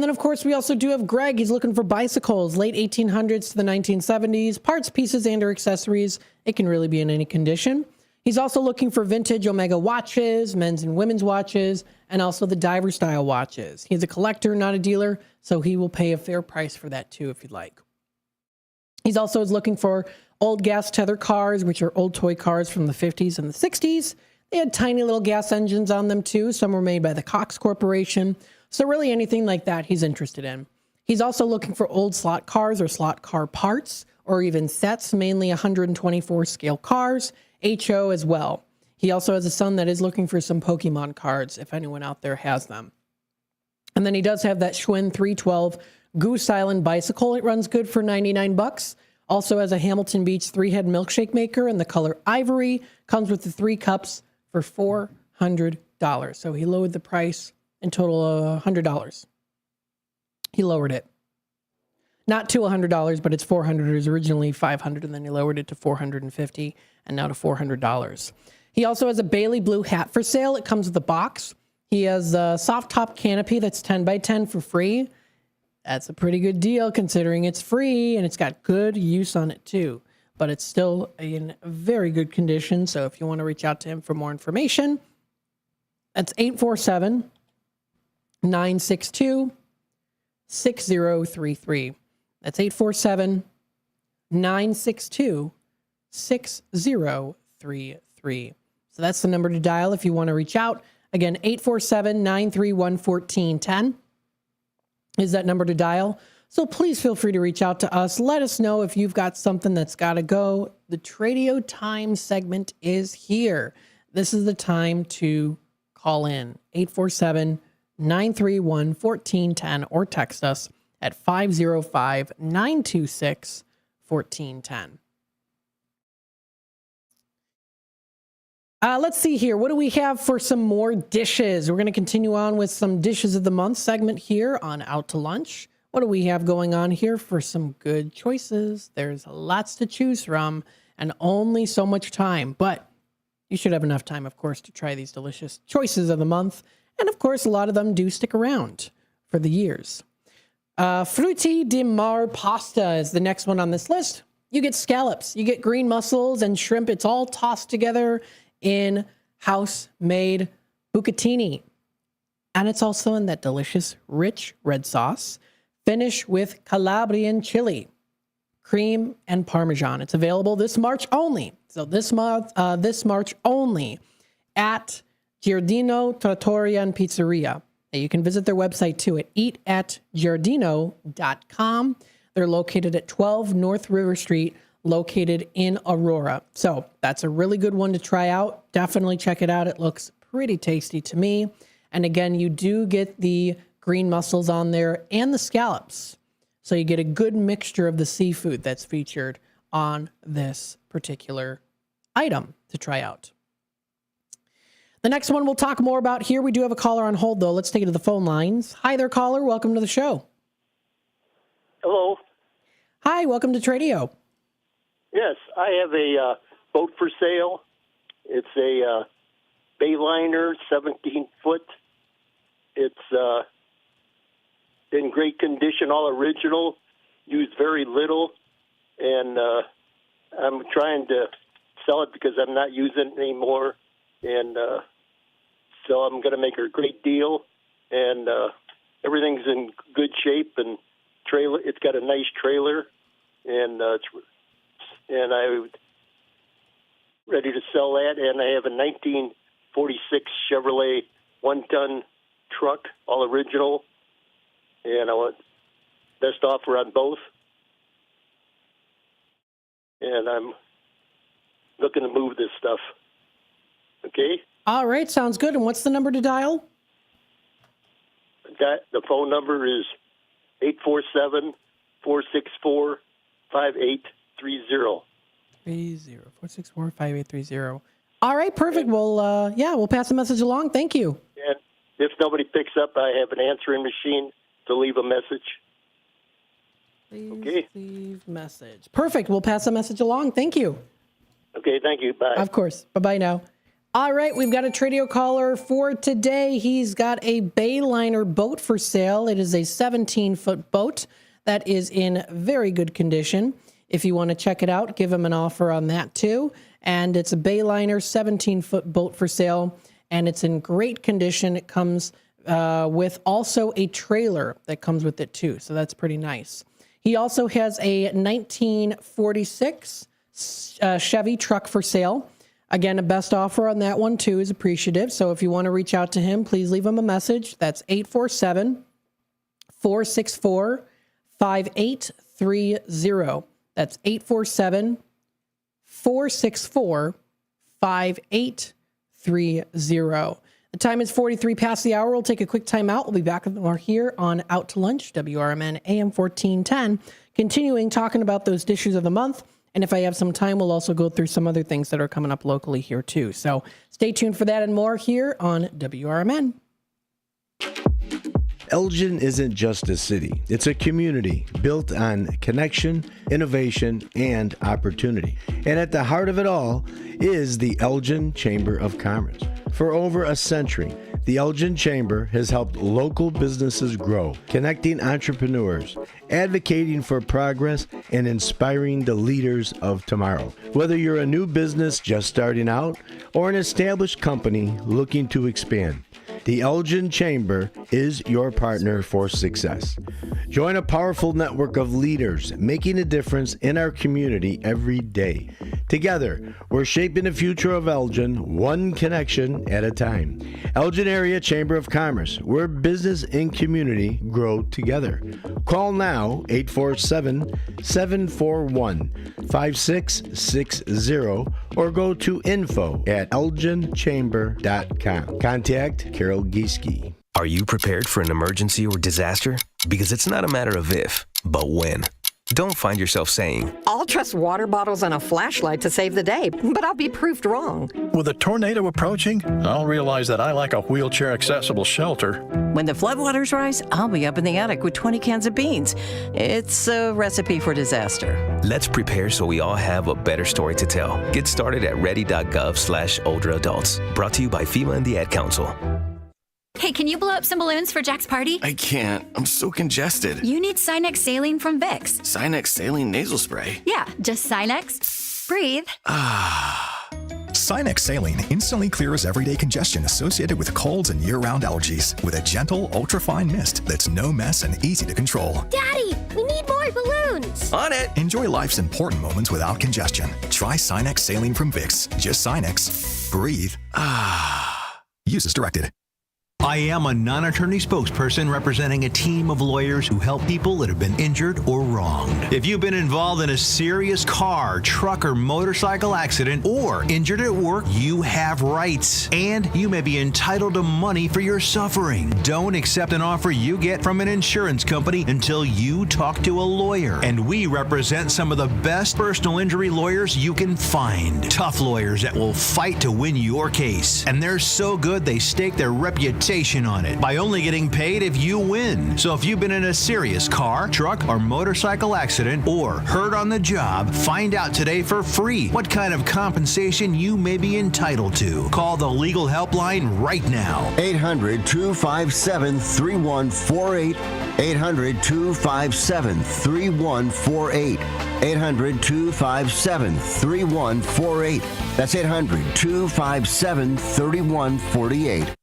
then, of course, we also do have Greg. He's looking for bicycles, late 1800s to the 1970s, parts, pieces, and or accessories. It can really be in any condition. He's also looking for vintage Omega watches, men's and women's watches, and also the diver style watches. He's a collector, not a dealer, so he will pay a fair price for that too if you'd like. He's also is looking for old gas tether cars, which are old toy cars from the 50s and the 60s. They had tiny little gas engines on them too. Some were made by the Cox Corporation. So really anything like that he's interested in. He's also looking for old slot cars or slot car parts, or even sets, mainly 124 scale cars, HO as well. He also has a son that is looking for some Pokemon cards, if anyone out there has them. And then he does have that Schwinn 312 Goose Island bicycle. It runs good for $99. Also has a Hamilton Beach 3-head milkshake maker in the color ivory. Comes with the 3 cups for $400. So he lowered the price in total of $100. He lowered it. Not to $100, but it's $400. It was originally $500, and then he lowered it to $450, and now to $400. He also has a Bailey blue hat for sale. It comes with a box. He has a soft top canopy that's 10 by 10 for free. That's a pretty good deal considering it's free, and it's got good use on it too. But it's still in very good condition. So if you want to reach out to him for more information, that's 847-962-6033. That's 847-962-6033. So that's the number to dial if you want to reach out. Again, 847-931-1410 is that number to dial. So please feel free to reach out to us. Let us know if you've got something that's got to go. The Tradio Time segment is here. This is the time to call in. 847-931-1410 or text us at 505-926-1410. 1410. Let's see here. What do we have for some more dishes? We're going to continue on with some Dishes of the Month segment here on Out to Lunch. What do we have going on here for some good choices? There's lots to choose from and only so much time, but you should have enough time, of course, to try these delicious choices of the month. And of course, a lot of them do stick around for the years. Frutti di Mare pasta is the next one on this list. You get scallops, you get green mussels and shrimp. It's all tossed together in house-made bucatini. And it's also in that delicious, rich red sauce. Finish with Calabrian chili, cream, and Parmesan. It's available this March only. So this March only at Giardino Trattoria and Pizzeria. You can visit their website too at eatatgiardino.com. They're located at 12 North River Street, located in Aurora. So that's a really good one to try out. Definitely check it out. It looks pretty tasty to me. And again, you do get the green mussels on there and the scallops. So you get a good mixture of the seafood that's featured on this particular item to try out. The next one we'll talk more about here. We do have a caller on hold, though. Let's take it to the phone lines. Hi there, caller. Welcome to the show. Hello. Hi, welcome to Tradio. Yes, I have a boat for sale. It's a Bayliner, 17-foot. It's in great condition, all original, used very little, and I'm trying to sell it because I'm not using it anymore, and so I'm going to make a great deal, and everything's in good shape, and trailer. It's got a nice trailer, and I'm ready to sell that, and I have a 1946 Chevrolet one-ton truck, all original, and I want best offer on both. And I'm looking to move this stuff. Okay? All right, sounds good. And what's the number to dial? The phone number is 847-464-5830. 464-5830. All right, perfect. We'll pass the message along. Thank you. And if nobody picks up, I have an answering machine to leave a message. Please leave message. Perfect. We'll pass the message along. Thank you. Okay, thank you. Bye. Of course. Bye-bye now. All right, we've got a Tradio caller for today. He's got a Bayliner boat for sale. It is a 17-foot boat that is in very good condition. If you want to check it out, give him an offer on that too. And it's a Bayliner 17-foot boat for sale, and it's in great condition. It comes with also a trailer that comes with it too, so that's pretty nice. He also has a 1946 Chevy truck for sale. Again, a best offer on that one too is appreciative. So if you want to reach out to him, please leave him a message. That's 847-464-5830. That's 847-464-5830. The time is 43 past the hour. We'll take a quick time out. We'll be back with more here on Out to Lunch, WRMN AM 1410, continuing talking about those dishes of the month. And if I have some time, we'll also go through some other things that are coming up locally here too. So stay tuned for that and more here on WRMN. Elgin isn't just a city. It's a community built on connection, innovation, and opportunity. And at the heart of it all is the Elgin Chamber of Commerce. For over a century, the Elgin Chamber has helped local businesses grow, connecting entrepreneurs, advocating for progress, and inspiring the leaders of tomorrow. Whether you're a new business just starting out or an established company looking to expand, the Elgin Chamber is your partner for success. Join a powerful network of leaders making a difference in our community every day. Together, we're shaping the future of Elgin, one connection at a time. Elgin Area Chamber of Commerce, where business and community grow together. Call now, 847-741-5660, or go to info@elginchamber.com. Contact Carol Gieske. Are you prepared for an emergency or disaster? Because it's not a matter of if, but when. Don't find yourself saying, I'll trust water bottles and a flashlight to save the day, but I'll be proved wrong. With a tornado approaching, I'll realize that I like a wheelchair-accessible shelter. When the floodwaters rise, I'll be up in the attic with 20 cans of beans. It's a recipe for disaster. let's prepare so we all have a better story to tell. Get started at ready.gov/older adults. Brought to you by FEMA and the Ad Council. Hey, can you blow up some balloons for Jack's party? I can't. I'm so congested. You need Sinex Saline from Vicks. Sinex Saline Nasal Spray? Yeah, just Sinex. Breathe. Sinex Saline instantly clears everyday congestion associated with colds and year-round allergies with a gentle, ultra-fine mist that's no mess and easy to control. Daddy, we need more balloons. On it. Enjoy life's important moments without congestion. Try Sinex Saline from Vicks. Just Sinex. Breathe. Use as directed. I am a non-attorney spokesperson representing a team of lawyers who help people that have been injured or wronged. If you've been involved in a serious car, truck, or motorcycle accident or injured at work, you have rights, and you may be entitled to money for your suffering. Don't accept an offer you get from an insurance company until you talk to a lawyer. And we represent some of the best personal injury lawyers you can find. Tough lawyers that will fight to win your case. And they're so good they stake their reputation on it by only getting paid if you win. So if you've been in a serious car, truck, or motorcycle accident or hurt on the job, find out today for free what kind of compensation you may be entitled to. Call the legal helpline right now. 800-257-3148. 800-257-3148. 800-257-3148. That's 800-257-3148.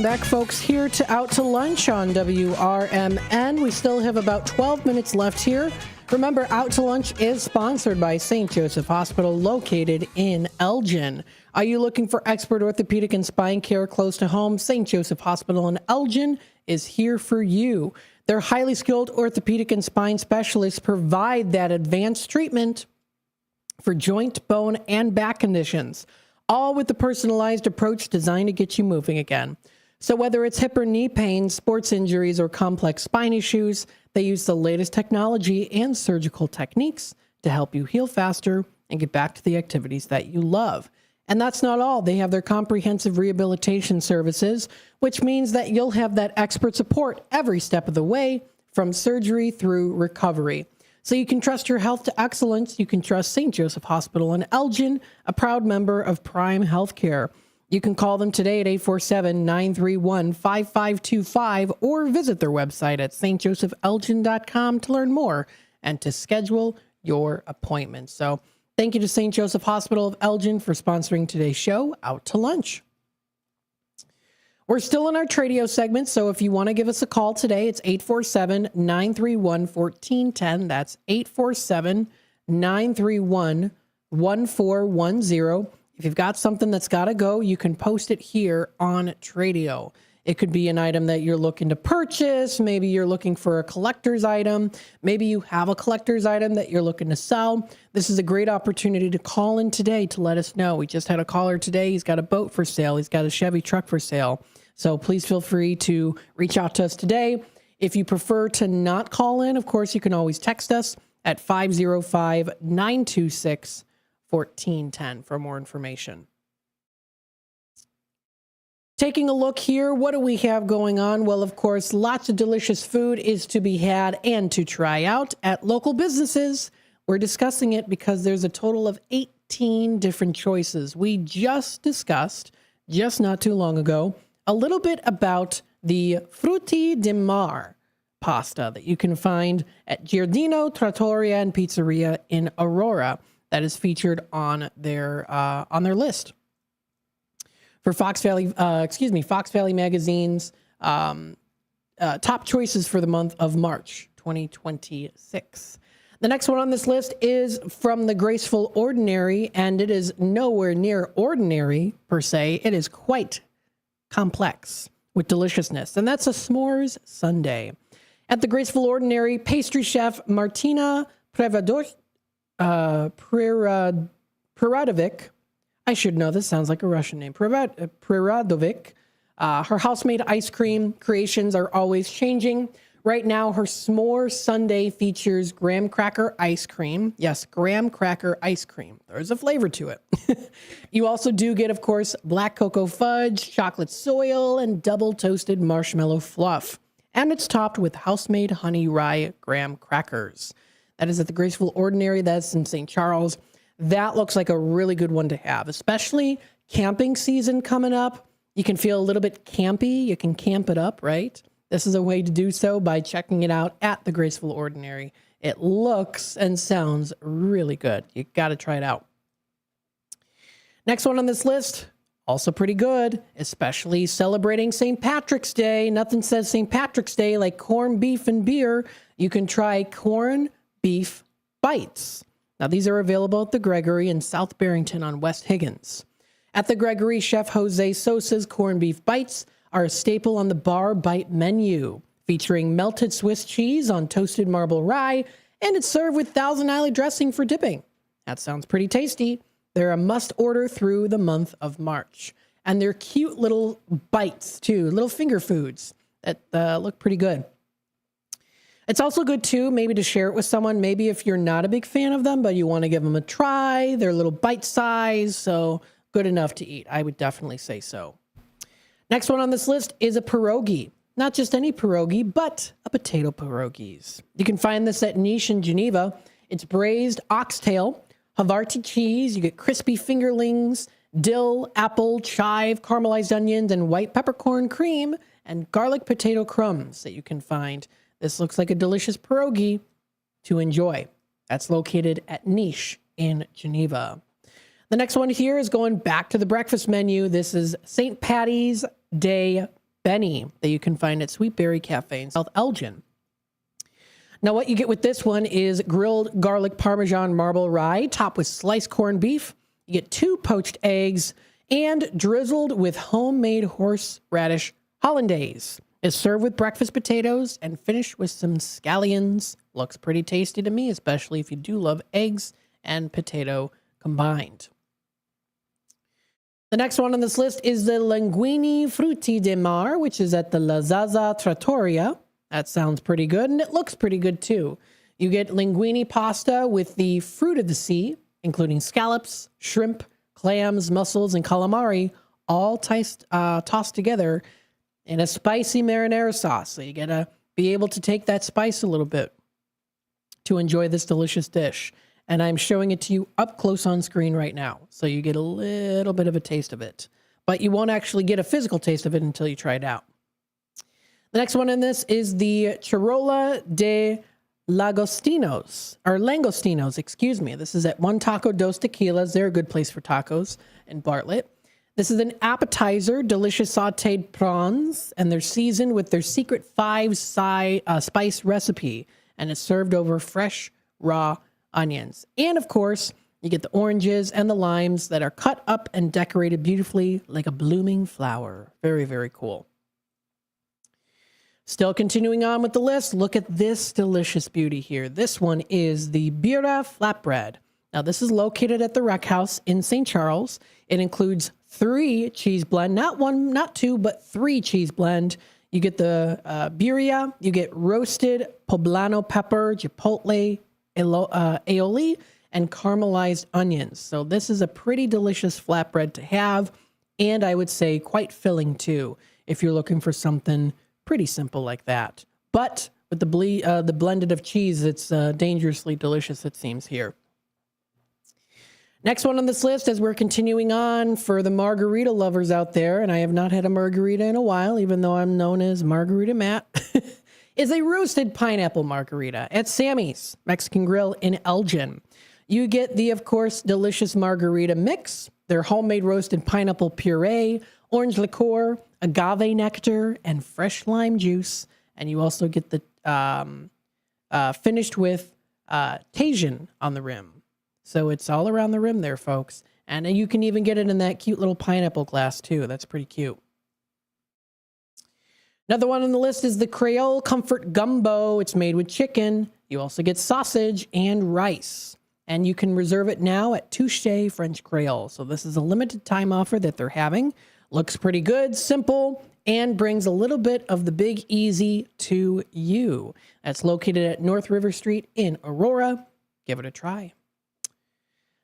Back, folks, here to Out to Lunch on WRMN. We still have about 12 minutes left here. Remember, Out to Lunch is sponsored by St. Joseph Hospital, located in Elgin. Are you looking for expert orthopedic and spine care close to home? St. Joseph Hospital in Elgin is here for you. Their highly skilled orthopedic and spine specialists provide that advanced treatment for joint, bone, and back conditions, all with the personalized approach designed to get you moving again. So whether it's hip or knee pain, sports injuries, or complex spine issues, they use the latest technology and surgical techniques to help you heal faster and get back to the activities that you love. And that's not all. They have their comprehensive rehabilitation services, which means that you'll have that expert support every step of the way, from surgery through recovery. So you can trust your health to excellence. You can trust St. Joseph Hospital in Elgin, a proud member of Prime Healthcare. You can call them today at 847-931-5525 or visit their website at stjosephelgin.com to learn more and to schedule your appointment. So thank you to St. Joseph Hospital of Elgin for sponsoring today's show, Out to Lunch. We're still in our Tradio segment, so if you want to give us a call today, it's 847-931-1410. That's 847-931-1410. If you've got something that's got to go, you can post it here on Tradio. It could be an item that you're looking to purchase. Maybe you're looking for a collector's item. Maybe you have a collector's item that you're looking to sell. This is a great opportunity to call in today to let us know. We just had a caller today. He's got a boat for sale. He's got a Chevy truck for sale. So please feel free to reach out to us today. If you prefer to not call in, of course, you can always text us at 505-926-1410 for more information. Taking a look here, what do we have going on? Well, of course, lots of delicious food is to be had and to try out at local businesses. We're discussing it because there's a total of 18 different choices. We just discussed, just not too long ago, a little bit about the Frutti di Mare pasta that you can find at Giardino Trattoria and Pizzeria in Aurora. That is featured on their list for Fox Valley Magazine's top choices for the month of March 2026. The next one on this list is from the Graceful Ordinary, and it is nowhere near ordinary per se. It is quite complex with deliciousness, and that's a s'mores sundae. At the Graceful Ordinary, pastry chef Martina Preradovic, I should know this, sounds like a Russian name, Preradovic. Her house-made ice cream creations are always changing. Right now, her s'more sundae features graham cracker ice cream. Yes, graham cracker ice cream. There's a flavor to it. You also do get, of course, black cocoa fudge, chocolate soil, and double toasted marshmallow fluff. And it's topped with house-made honey rye graham crackers. That is at the Graceful Ordinary. That's in St. Charles. That looks like a really good one to have, especially camping season coming up. You can feel a little bit campy. You can camp it up, right? This is a way to do so by checking it out at the Graceful Ordinary. It looks and sounds really good. You got to try it out. Next one on this list, also pretty good, especially celebrating St. Patrick's Day. Nothing says St. Patrick's Day like corned beef and beer. You can try corned beef bites. Now, these are available at the Gregory in South Barrington on West Higgins. At the Gregory, Chef Jose Sosa's corned beef bites are a staple on the bar bite menu, featuring melted Swiss cheese on toasted marble rye, and it's served with Thousand Island dressing for dipping. That sounds pretty tasty. They're a must-order through the month of March. And they're cute little bites, too, little finger foods that look pretty good. It's also good, too, maybe to share it with someone. Maybe if you're not a big fan of them, but you want to give them a try. They're a little bite size, so good enough to eat. I would definitely say so. Next one on this list is a pierogi. Not just any pierogi, but a potato pierogies. You can find this at Niche in Geneva. It's braised oxtail, Havarti cheese. You get crispy fingerlings, dill, apple, chive, caramelized onions, and white peppercorn cream, and garlic potato crumbs that you can find. This looks like a delicious pierogi to enjoy. That's located at Niche in Geneva. The next one here is going back to the breakfast menu. This is St. Patty's Day Benny that you can find at Sweetberry Cafe in South Elgin. Now, what you get with this one is grilled garlic Parmesan marble rye topped with sliced corned beef. You get 2 poached eggs and drizzled with homemade horseradish hollandaise. It's served with breakfast potatoes and finished with some scallions. Looks pretty tasty to me, especially if you do love eggs and potato combined. The next one on this list is the Linguini Frutti di Mare, which is at the La Zaza Trattoria. That sounds pretty good, and it looks pretty good, too. You get linguine pasta with the fruit of the sea, including scallops, shrimp, clams, mussels, and calamari, all tossed together in a spicy marinara sauce. So you got to be able to take that spice a little bit to enjoy this delicious dish. And I'm showing it to you up close on screen right now. So you get a little bit of a taste of it. But you won't actually get a physical taste of it until you try it out. The next one in this is the Chirola de Langostinos, excuse me. This is at One Taco Dos Tequilas. They're a good place for tacos in Bartlett. This is an appetizer, delicious sauteed prawns, and they're seasoned with their secret 5-spice recipe. And it's served over fresh, raw onions. And of course, you get the oranges and the limes that are cut up and decorated beautifully like a blooming flower. Very, very cool. Still continuing on with the list, look at this delicious beauty here. This one is the Birra Flatbread. Now, this is located at the Rec House in St. Charles. It includes 3 cheese blend, not 1, not 2, but 3 cheese blend. You get the birria, you get roasted poblano pepper, chipotle, aioli, and caramelized onions. So this is a pretty delicious flatbread to have, and I would say quite filling too, if you're looking for something pretty simple like that. But with the blended of cheese, it's dangerously delicious, it seems here. Next one on this list, as we're continuing on for the margarita lovers out there, and I have not had a margarita in a while, even though I'm known as Margarita Matt, is a roasted pineapple margarita at Sammy's Mexican Grill in Elgin. You get the, of course, delicious margarita mix, their homemade roasted pineapple puree, orange liqueur, agave nectar, and fresh lime juice. And you also get the finished with Tajin on the rim. So it's all around the rim there, folks. And you can even get it in that cute little pineapple glass, too. That's pretty cute. Another one on the list is the Creole Comfort Gumbo. It's made with chicken. You also get sausage and rice. And you can reserve it now at Touche French Creole. So this is a limited time offer that they're having. Looks pretty good, simple, and brings a little bit of the Big Easy to you. That's located at North River Street in Aurora. Give it a try.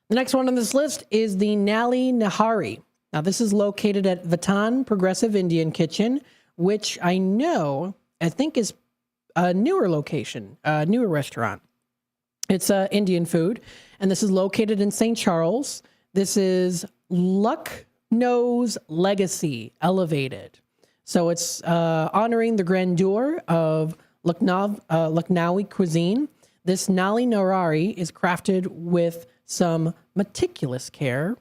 The next one on this list is the Nali Nahari. Now, this is located at Vatan Progressive Indian Kitchen, which I think is a newer location, a newer restaurant. It's Indian food, and this is located in St. Charles. This is Lucknow's Legacy Elevated. So it's honoring the grandeur of Lucknowi cuisine. This Nali Nahari is crafted with some meticulous care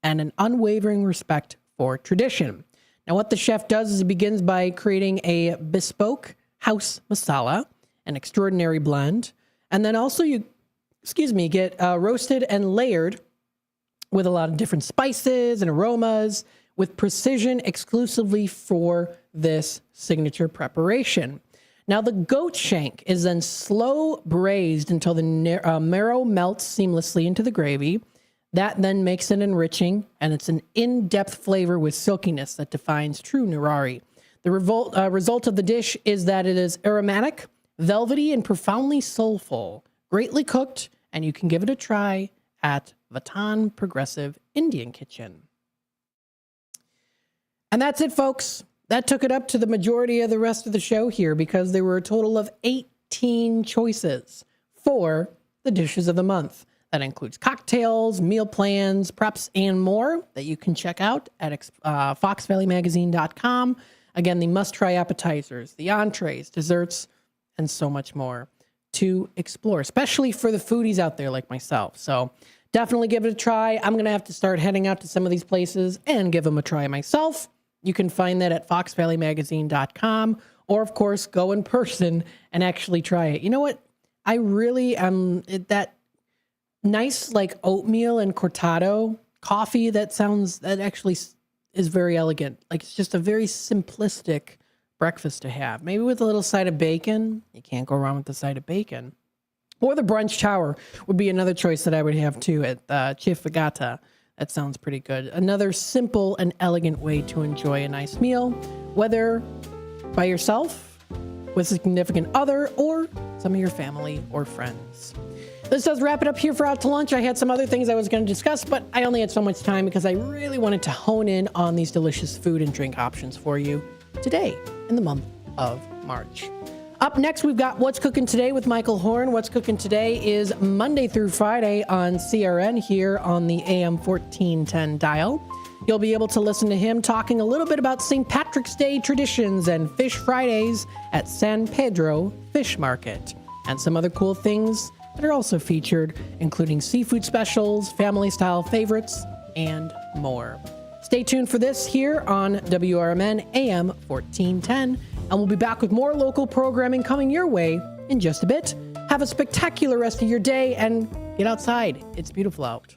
and an unwavering respect for tradition. Now, what the chef does is he begins by creating a bespoke house masala, an extraordinary blend, and then also you get roasted and layered with a lot of different spices and aromas with precision exclusively for this signature preparation. Now, the goat shank is then slow braised until the marrow melts seamlessly into the gravy. That then makes it enriching, and it's an in-depth flavor with silkiness that defines true Nahari. The result of the dish is that it is aromatic, velvety, and profoundly soulful, greatly cooked, and you can give it a try at Vatan Progressive Indian Kitchen. And that's it, folks. That took it up to the majority of the rest of the show here because there were a total of 18 choices for the dishes of the month. That includes cocktails, meal plans, preps, and more that you can check out at foxvalleymagazine.com. Again, the must-try appetizers, the entrees, desserts, and so much more to explore, especially for the foodies out there like myself. So definitely give it a try. I'm going to have to start heading out to some of these places and give them a try myself. You can find that at foxvalleymagazine.com, or of course, go in person and actually try it. You know what? I really am that nice like oatmeal and cortado coffee that actually is very elegant. Like it's just a very simplistic breakfast to have. Maybe with a little side of bacon. You can't go wrong with the side of bacon. Or the brunch tower would be another choice that I would have too at Chief Fagata. That sounds pretty good. Another simple and elegant way to enjoy a nice meal, whether by yourself, with a significant other, or some of your family or friends. This does wrap it up here for Out to Lunch. I had some other things I was going to discuss, but I only had so much time because I really wanted to hone in on these delicious food and drink options for you today in the month of March. Up next, we've got What's Cooking Today with Michael Horn. What's Cooking Today is Monday through Friday on CRN here on the AM 1410 dial. You'll be able to listen to him talking a little bit about St. Patrick's Day traditions and Fish Fridays at San Pedro Fish Market, and some other cool things that are also featured, including seafood specials, family-style favorites, and more. Stay tuned for this here on WRMN AM 1410, and we'll be back with more local programming coming your way in just a bit. Have a spectacular rest of your day and get outside. It's beautiful out.